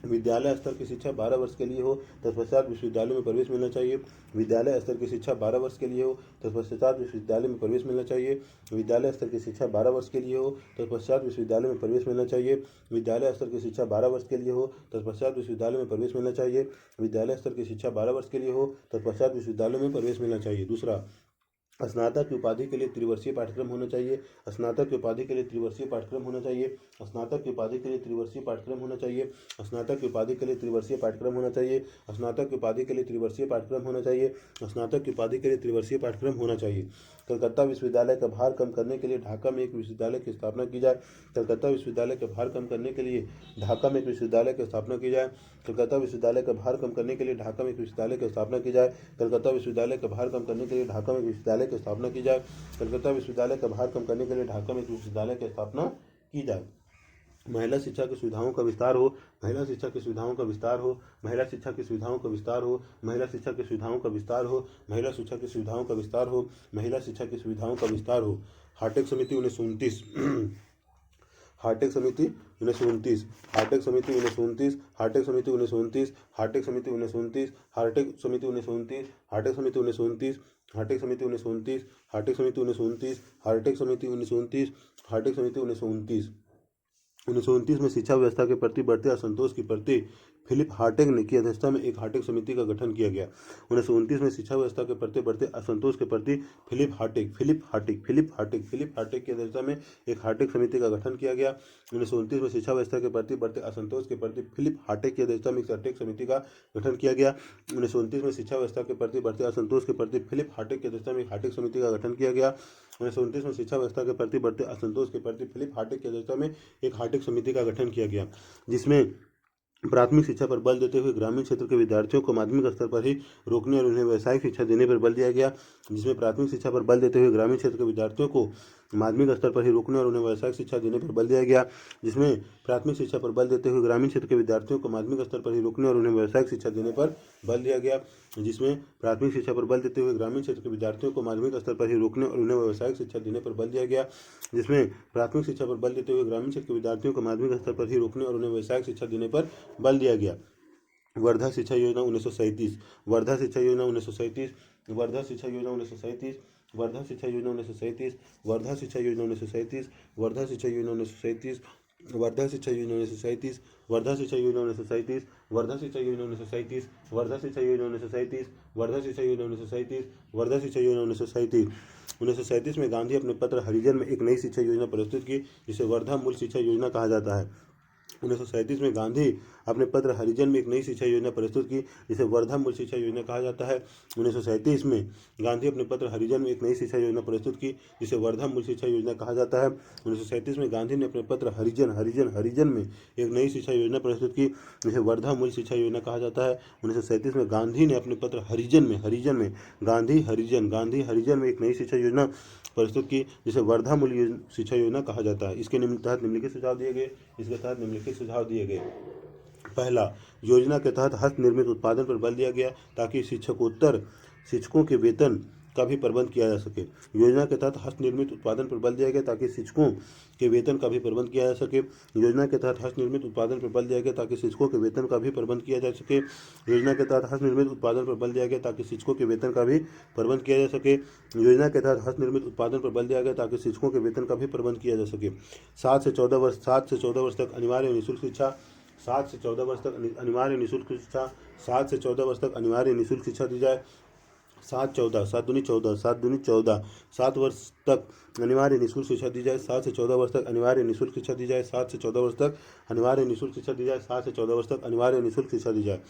विद्यालय स्तर की शिक्षा 12 वर्ष के लिए हो, तत्पश्चात विश्वविद्यालय में प्रवेश मिलना चाहिए। विद्यालय स्तर की शिक्षा 12 वर्ष के लिए हो, तत्पश्चात विश्वविद्यालय में प्रवेश मिलना चाहिए। विद्यालय स्तर की शिक्षा 12 वर्ष के लिए हो, तत्पश्चात विश्वविद्यालय में प्रवेश मिलना चाहिए। विद्यालय स्तर की शिक्षा 12 वर्ष के लिए हो, तत्पश्चात विश्वविद्यालय में प्रवेश मिलना चाहिए। विद्यालय स्तर की शिक्षा 12 वर्ष के लिए हो, तत्पश्चात विश्वविद्यालय में प्रवेश मिलना चाहिए। दूसरा, स्नातक की उपाधि के लिए त्रिवर्षीय पाठ्यक्रम होना चाहिए। स्नातक की उपाधि के लिए त्रिवर्षीय पाठ्यक्रम होना चाहिए। स्नातक की उपाधि के लिए त्रिवर्षीय पाठ्यक्रम होना चाहिए। स्नातक की उपाधि के लिए त्रिवर्षीय पाठ्यक्रम होना चाहिए। स्नातक की उपाधि के लिए त्रिवर्षीय पाठ्यक्रम होना चाहिए। स्नातक की उपाधि के लिए त्रिवर्षीय पाठ्यक्रम होना चाहिए। कलकत्ता विश्वविद्यालय का भार कम करने के लिए ढाका में एक विश्वविद्यालय की स्थापना की जाए। कलकत्ता विश्वविद्यालय का भार कम करने के लिए ढाका में एक विश्वविद्यालय की स्थापना की जाए। कलकत्ता विश्वविद्यालय का भार कम करने के लिए ढाका में एक विश्वविद्यालय की स्थापना की जाए। कलकत्ता विश्वविद्यालय का भार कम करने के लिए ढाका में एक विश्वविद्यालय की स्थापना की जाए। कलकत्ता विश्वविद्यालय का भार कम करने के लिए ढाका में एक विश्वविद्यालय की स्थापना की जाए। महिला शिक्षा की सुविधाओं का विस्तार हो। महिला शिक्षा की सुविधाओं का विस्तार हो। महिला शिक्षा की सुविधाओं का विस्तार हो। महिला शिक्षा की सुविधाओं का विस्तार हो। महिला शिक्षा की सुविधाओं का विस्तार हो। महिला शिक्षा की सुविधाओं का विस्तार हो। हार्टेक समिति 1929 हार्टेक समिति 1929, हार्टेक समिति 1929, हार्टेक समिति 1929, हार्टेक समिति 1929, हार्टेक समिति 1929, हार्टेक समिति 1929, हार्टेक समिति 1929, हार्टेक समिति 1929, हार्टेक समिति 1929, हार्टेक समिति 1929। 1929 में शिक्षा व्यवस्था के प्रति बढ़ते असंतोष के प्रति फिलिप हार्टेक ने की अध्यक्षता में एक हार्टेक समिति का गठन किया गया। 1929 में शिक्षा व्यवस्था के प्रति बढ़ते असंतोष के प्रति फिलिप हार्टेक की अध्यक्षता में एक हार्टेक समिति का गठन किया गया। 1929 में शिक्षा व्यवस्था के प्रति बढ़ते असंतोष के प्रति फिलिप हार्टेक की अध्यक्षता में एक हार्टेक समिति का गठन किया गया। 1929 में शिक्षा व्यवस्था के प्रति बढ़ते असंतोष के प्रति फिलिप हार्टेक की अध्यक्षता में एक हार्टेक समिति का गठन किया गया। 1929 में शिक्षा व्यवस्था के प्रति बढ़ते असंतोष के प्रति फिलिप हार्टेक की अध्यक्षता में एक हार्टेक समिति का गठन किया गया, जिसमें प्राथमिक शिक्षा पर बल देते हुए ग्रामीण क्षेत्र के विद्यार्थियों को माध्यमिक स्तर पर ही रोकने और उन्हें व्यावसायिक शिक्षा देने पर बल दिया गया। जिसमें प्राथमिक शिक्षा पर बल देते हुए ग्रामीण क्षेत्र के विद्यार्थियों को माध्यमिक स्तर पर ही रोकने और उन्हें व्यावसायिक शिक्षा देने पर बल दिया गया। जिसमें प्राथमिक शिक्षा पर बल देते हुए ग्रामीण क्षेत्र के विद्यार्थियों को माध्यमिक स्तर पर ही रोकने और उन्हें व्यावसायिक शिक्षा देने पर बल दिया गया। जिसमें प्राथमिक शिक्षा पर बल देते हुए ग्रामीण क्षेत्र के विद्यार्थियों को माध्यमिक स्तर पर ही रोकने और उन्हें व्यावसायिक शिक्षा देने पर बल दिया गया। जिसमें प्राथमिक शिक्षा पर बल देते हुए ग्रामीण क्षेत्र के विद्यार्थियों को माध्यमिक स्तर पर ही रोकने और उन्हें व्यावसायिक शिक्षा देने पर बल दिया गया। वर्धा शिक्षा योजना 1937, वर्धा शिक्षा योजना 1937, वर्धा शिक्षा योजना 1937, वर्धा शिक्षा योजना 1937, वर्धा शिक्षा योजना 1937, वर्धा शिक्षा योजना 1937, वर्धा शिक्षा योजना 1937, वर्धा शिक्षा योजना 1937, वर्धा शिक्षा योजना 1937, वर्धा शिक्षा योजना 1937, वर्धा शिक्षा योजना 1937, वर्धा शिक्षा योजना 1937। 1937 में गांधी अपने पत्र हरिजन में एक नई शिक्षा योजना प्रस्तुत की, जिसे वर्धा मूल शिक्षा योजना कहा जाता है। 1937 में गांधी अपने पत्र हरिजन में एक नई शिक्षा योजना प्रस्तुत की, जिसे वर्धा मूल शिक्षा योजना कहा जाता है। 1937 में गांधी अपने पत्र हरिजन में एक नई शिक्षा योजना प्रस्तुत की, जिसे वर्धा मूल शिक्षा योजना कहा जाता है। 1937 में गांधी ने अपने पत्र हरिजन में एक नई शिक्षा योजना प्रस्तुत की, जिसे वर्धा मूल शिक्षा योजना कहा जाता है। 1937 में गांधी ने अपने पत्र हरिजन में गांधी हरिजन में एक नई शिक्षा योजना प्रस्तुत की, जिसे वर्धा मूल शिक्षा योजना कहा जाता है। इसके तहत निम्नलिखित सुझाव दिए गए। पहला, योजना के तहत हस्त निर्मित उत्पादन पर बल दिया गया ताकि शिक्षकों के वेतन का भी प्रबंध किया जा सके। योजना के तहत हस्त निर्मित उत्पादन पर बल दिया गया ताकि शिक्षकों के वेतन का भी प्रबंध किया जा सके। योजना के तहत हस्त निर्मित उत्पादन पर बल दिया गया ताकि शिक्षकों के वेतन का भी प्रबंध किया जा सके। योजना के तहत हस्त निर्मित उत्पादन पर बल दिया गया ताकि शिक्षकों के वेतन का भी प्रबंध किया जा सके। योजना के तहत हस्त निर्मित उत्पादन पर बल दिया गया ताकि शिक्षकों के वेतन का भी प्रबंध किया जा सके। 7 से 14 वर्ष तक अनिवार्य निःशुल्क शिक्षा 7 से 14 वर्ष तक अनिवार्य निःशुल्क शिक्षा 7 से 14 वर्ष तक अनिवार्य निःशुल्क शिक्षा दी जाए। 7 वर्ष तक अनिवार्य निःशुल्क शिक्षा दी जाए। 7 से 14 वर्ष तक अनिवार्य निःशुल्क शिक्षा दी जाए। 7 से 14 वर्ष तक अनिवार्य निःशुल्क शिक्षा दी जाए। 7 से 14 वर्ष तक अनिवार्य निःशुल्क शिक्षा दी जाए।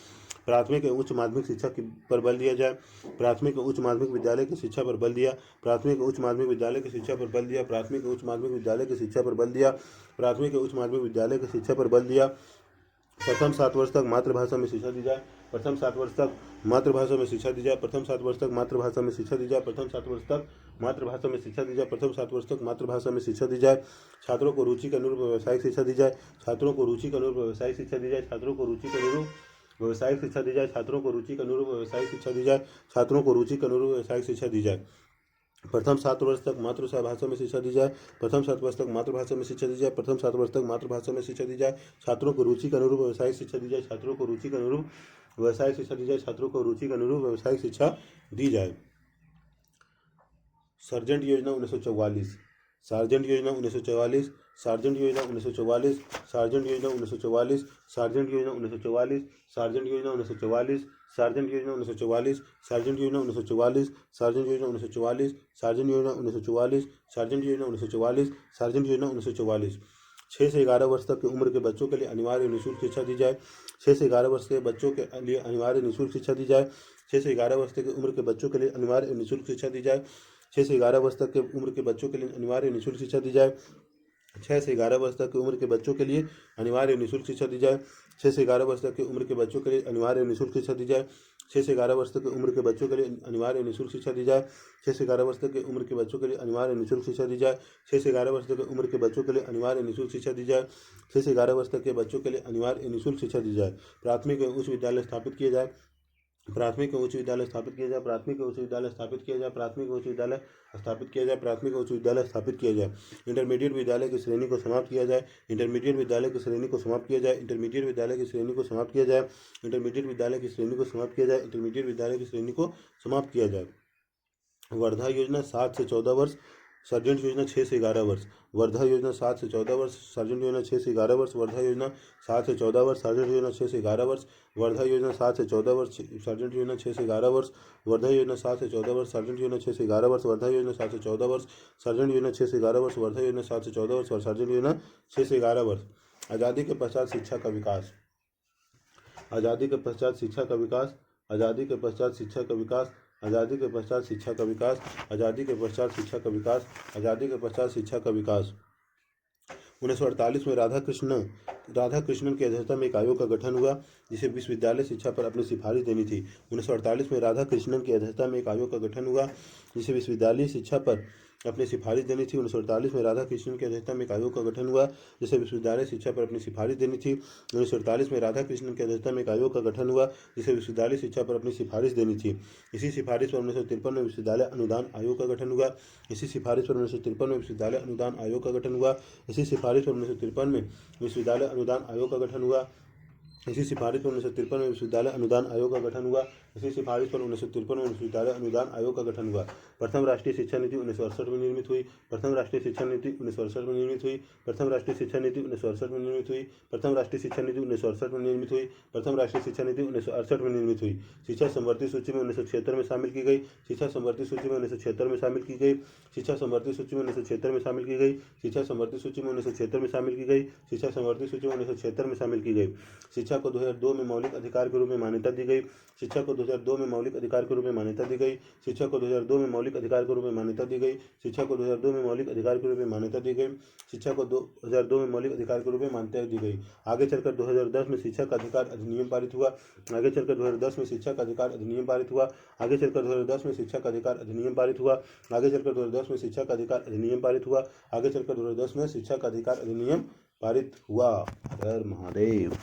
प्राथमिक एवं उच्च माध्यमिक शिक्षा पर बल दिया जाए। प्राथमिक एवं उच्च माध्यमिक विद्यालय की शिक्षा पर बल दिया। प्राथमिक एवं उच्च माध्यमिक विद्यालय की शिक्षा पर बल दिया। प्राथमिक एवं उच्च माध्यमिक विद्यालय की शिक्षा पर बल दिया। प्राथमिक एवं उच्च माध्यमिक विद्यालय की शिक्षा पर बल दिया। प्रथम 7 वर्ष तक मातृभाषा में शिक्षा दी जाए। प्रथम 7 वर्ष तक मातृभाषा में शिक्षा दी जाए। प्रथम 7 वर्ष तक मातृभाषा में शिक्षा दी जाए। प्रथम 7 वर्ष तक मातृभाषा में शिक्षा दी जाए। प्रथम 7 वर्ष तक मातृभाषा में शिक्षा दी जाए। छात्रों को रुचि के अनुरूप व्यावसायिक शिक्षा दी जाए। छात्रों को रुचि के अनुरूप व्यावसायिक शिक्षा दी जाए। छात्रों को रुचि के अनुरूप व्यावसायिक शिक्षा दी जाए। छात्रों को रुचि के अनुरूप व्यावसायिक शिक्षा दी जाए। छात्रों को रुचि के अनुरूप व्यावसायिक शिक्षा दी जाए। प्रथम 7 वर्ष तक मातृभाषा में शिक्षा दी जाए। प्रथम 7 वर्ष तक मातृभाषा में शिक्षा दी जाए। प्रथम 7 वर्ष तक मातृभाषा में शिक्षा दी जाए। छात्रों को रुचि के अनुरूप व्यावसायिक शिक्षा दी जाए। छात्रों को रुचि के अनुरूप व्यावसायिक शिक्षा दी जाए। छात्रों को रुचि के अनुरूप व्यावसायिक शिक्षा दी जाए। सार्जेंट योजना 1944, सार्जेंट योजना 1944, सार्जेंट योजना 1944, सार्जेंट योजना 1944, सार्जेंट योजना 1944, सार्जेंट योजना 1944, सार्जेंट योजना 1944, सार्जेंट योजना 1944, सार्जेंट योजना 1944, सार्जेंट योजना 1944, सार्जेंट योजना 1944, सार्जेंट योजना 1944। 6 से 11 वर्ष तक की उम्र के बच्चों के लिए अनिवार्य निःशुल्क शिक्षा दी जाए। 6 से 11 वर्ष के बच्चों के लिए अनिवार्य निःशुल्क शिक्षा दी जाए। 6 से 11 वर्ष तक की उम्र के बच्चों के लिए अनिवार्य निःशुल्क शिक्षा दी जाए। 6 से 11 वर्ष तक की उम्र के बच्चों के लिए अनिवार्य निःशुल्क शिक्षा दी जाए। 6 से 11 वर्ष तक की उम्र के बच्चों के लिए अनिवार्य निःशुल्क शिक्षा दी जाए। 6 से 11 वर्ष तक की उम्र के बच्चों के लिए अनिवार्य निःशुल्क शिक्षा दी जाए। 6 से 11 वर्ष तक की उम्र के बच्चों के लिए अनिवार्य निःशुल्क शिक्षा दी जाए। 6 से 11 वर्ष तक की उम्र के बच्चों के लिए अनिवार्य निःशुल्क शिक्षा दी जाए। 6 से 11 वर्ष तक की उम्र के बच्चों के लिए अनिवार्य निःशुल्क शिक्षा दी जाए। 6 से 11 वर्ष तक के बच्चों के लिए अनिवार्य निःशुल्क शिक्षा दी जाए। प्राथमिक एवं उच्च विद्यालय स्थापित किए जाए। प्राथमिक एवं उच्च विद्यालय स्थापित किया जाए, प्राथमिक एवं उच्च विद्यालय स्थापित किया जाए, प्राथमिक एवं उच्च विद्यालय स्थापित किया जाए, प्राथमिक एवं उच्च विद्यालय स्थापित किया जाए। इंटरमीडिएट विद्यालय की श्रेणी को समाप्त किया जाए, इंटरमीडिएट विद्यालय की श्रेणी को समाप्त किया जाए, इंटरमीडिएट विद्यालय की श्रेणी को समाप्त किया जाए, इंटरमीडिएट विद्यालय की श्रेणी को समाप्त किया जाए, इंटरमीडिएट विद्यालय की श्रेणी को समाप्त किया जाए। वर्धा योजना 7 से 14 वर्ष, सर्जेंट योजना 6 से 11 वर्ष। वर्धा योजना 7 से 14 वर्ष, सर्जेंट योजना 6 से 11 वर्ष। वर्धा योजना 7 से 14 वर्ष, सर्जेंट योजना 6 से 11 वर्ष। वर्धा योजना 7 से 14 वर्ष, सर्जेंट योजना 6 से 11 वर्ष। वर्धा योजना 7 से 14 वर्ष, सर्जेंट योजना 6 से 11 वर्ष। वर्धा योजना 7 से 14 वर्ष, सर्जेंट योजना 6 से 11 वर्ष। वर्धा योजना 7 से 14 वर्ष और सर्जेंट योजना 6 से 11 वर्ष। आज़ादी के पश्चात शिक्षा का विकास, आज़ादी के पश्चात शिक्षा का विकास, आज़ादी के पश्चात शिक्षा का विकास, आज़ादी के पश्चात शिक्षा का विकास, आज़ादी के पश्चात शिक्षा का विकास, आज़ादी के पश्चात शिक्षा का विकास। 1948 में राधाकृष्णन की अध्यक्षता में एक आयोग का गठन हुआ जिसे विश्वविद्यालय शिक्षा पर अपनी सिफारिश देनी थी। 1948 में राधाकृष्णन की अध्यक्षता में एक आयोग का गठन हुआ जिसे विश्वविद्यालय शिक्षा पर अपनी सिफारिश देनी थी। 1948 में राधाकृष्णन की अध्यक्षता में एक आयोग का गठन हुआ जिसे विश्वविद्यालय शिक्षा पर अपनी सिफारिश देनी थी। 1948 में राधाकृष्णन की अध्यक्षता में एक आयोग का गठन हुआ जिसे विश्वविद्यालय शिक्षा पर अपनी सिफारिश देनी थी। इसी सिफारिश पर 1953 में विश्वविद्यालय अनुदान आयोग का गठन हुआ। इसी सिफारिश पर 1953 में विश्वविद्यालय अनुदान आयोग का गठन हुआ। इसी सिफारिश पर 1953 में विश्वविद्यालय अनुदान आयोग का गठन हुआ। इसी सिफारिश पर 1953 में विश्वविद्यालय अनुदान आयोग का गठन हुआ। इसी सिफारिश पर 1953 में विश्वविद्यालय अनुदान आयोग का गठन हुआ। प्रथम राष्ट्रीय शिक्षा नीति 1968 में निर्मित हुई। प्रथम राष्ट्रीय शिक्षा नीति 1968 में निर्मित हुई। प्रथम राष्ट्रीय शिक्षा नीति 1968 में निर्मित हुई। प्रथम राष्ट्रीय शिक्षा नीति 1968 में निर्मित हुई। प्रथम राष्ट्रीय शिक्षा नीति 1968 में निर्मित हुई। शिक्षा समवर्ती सूची में 1976 में शामिल की गई। शिक्षा समवर्ती सूची में 1976 में शामिल की गई। शिक्षा समवर्ती सूची में 1976 में शामिल की गई। शिक्षा समवर्ती सूची में 1976 में शामिल की गई। शिक्षा समवर्ती सूची में 1976 में शामिल की गई। शिक्षा को 2002 में मौलिक अधिकार के रूप में मान्यता दी गई। शिक्षा को 2002 में मौलिक अधिकार के रूप में मान्यता दी गई। शिक्षा को 2002 में मौलिक अधिकार के रूप में मान्यता दी गई। शिक्षा को 2002 में मौलिक अधिकार के रूप में मान्यता दी गई। शिक्षा को 2002 में मौलिक अधिकार के रूप में मान्यता दी गई। आगे चलकर 2010 में शिक्षा का अधिकार अधिनियम पारित हुआ। आगे चलकर 2010 में शिक्षा का अधिकार अधिनियम पारित हुआ। आगे चलकर 2010 में शिक्षा का अधिकार अधिनियम पारित हुआ। आगे चलकर 2010 में शिक्षा का अधिकार अधिनियम पारित हुआ। आगे चलकर 2010 में शिक्षा का अधिकार अधिनियम पारित हुआ। हर हर महादेव।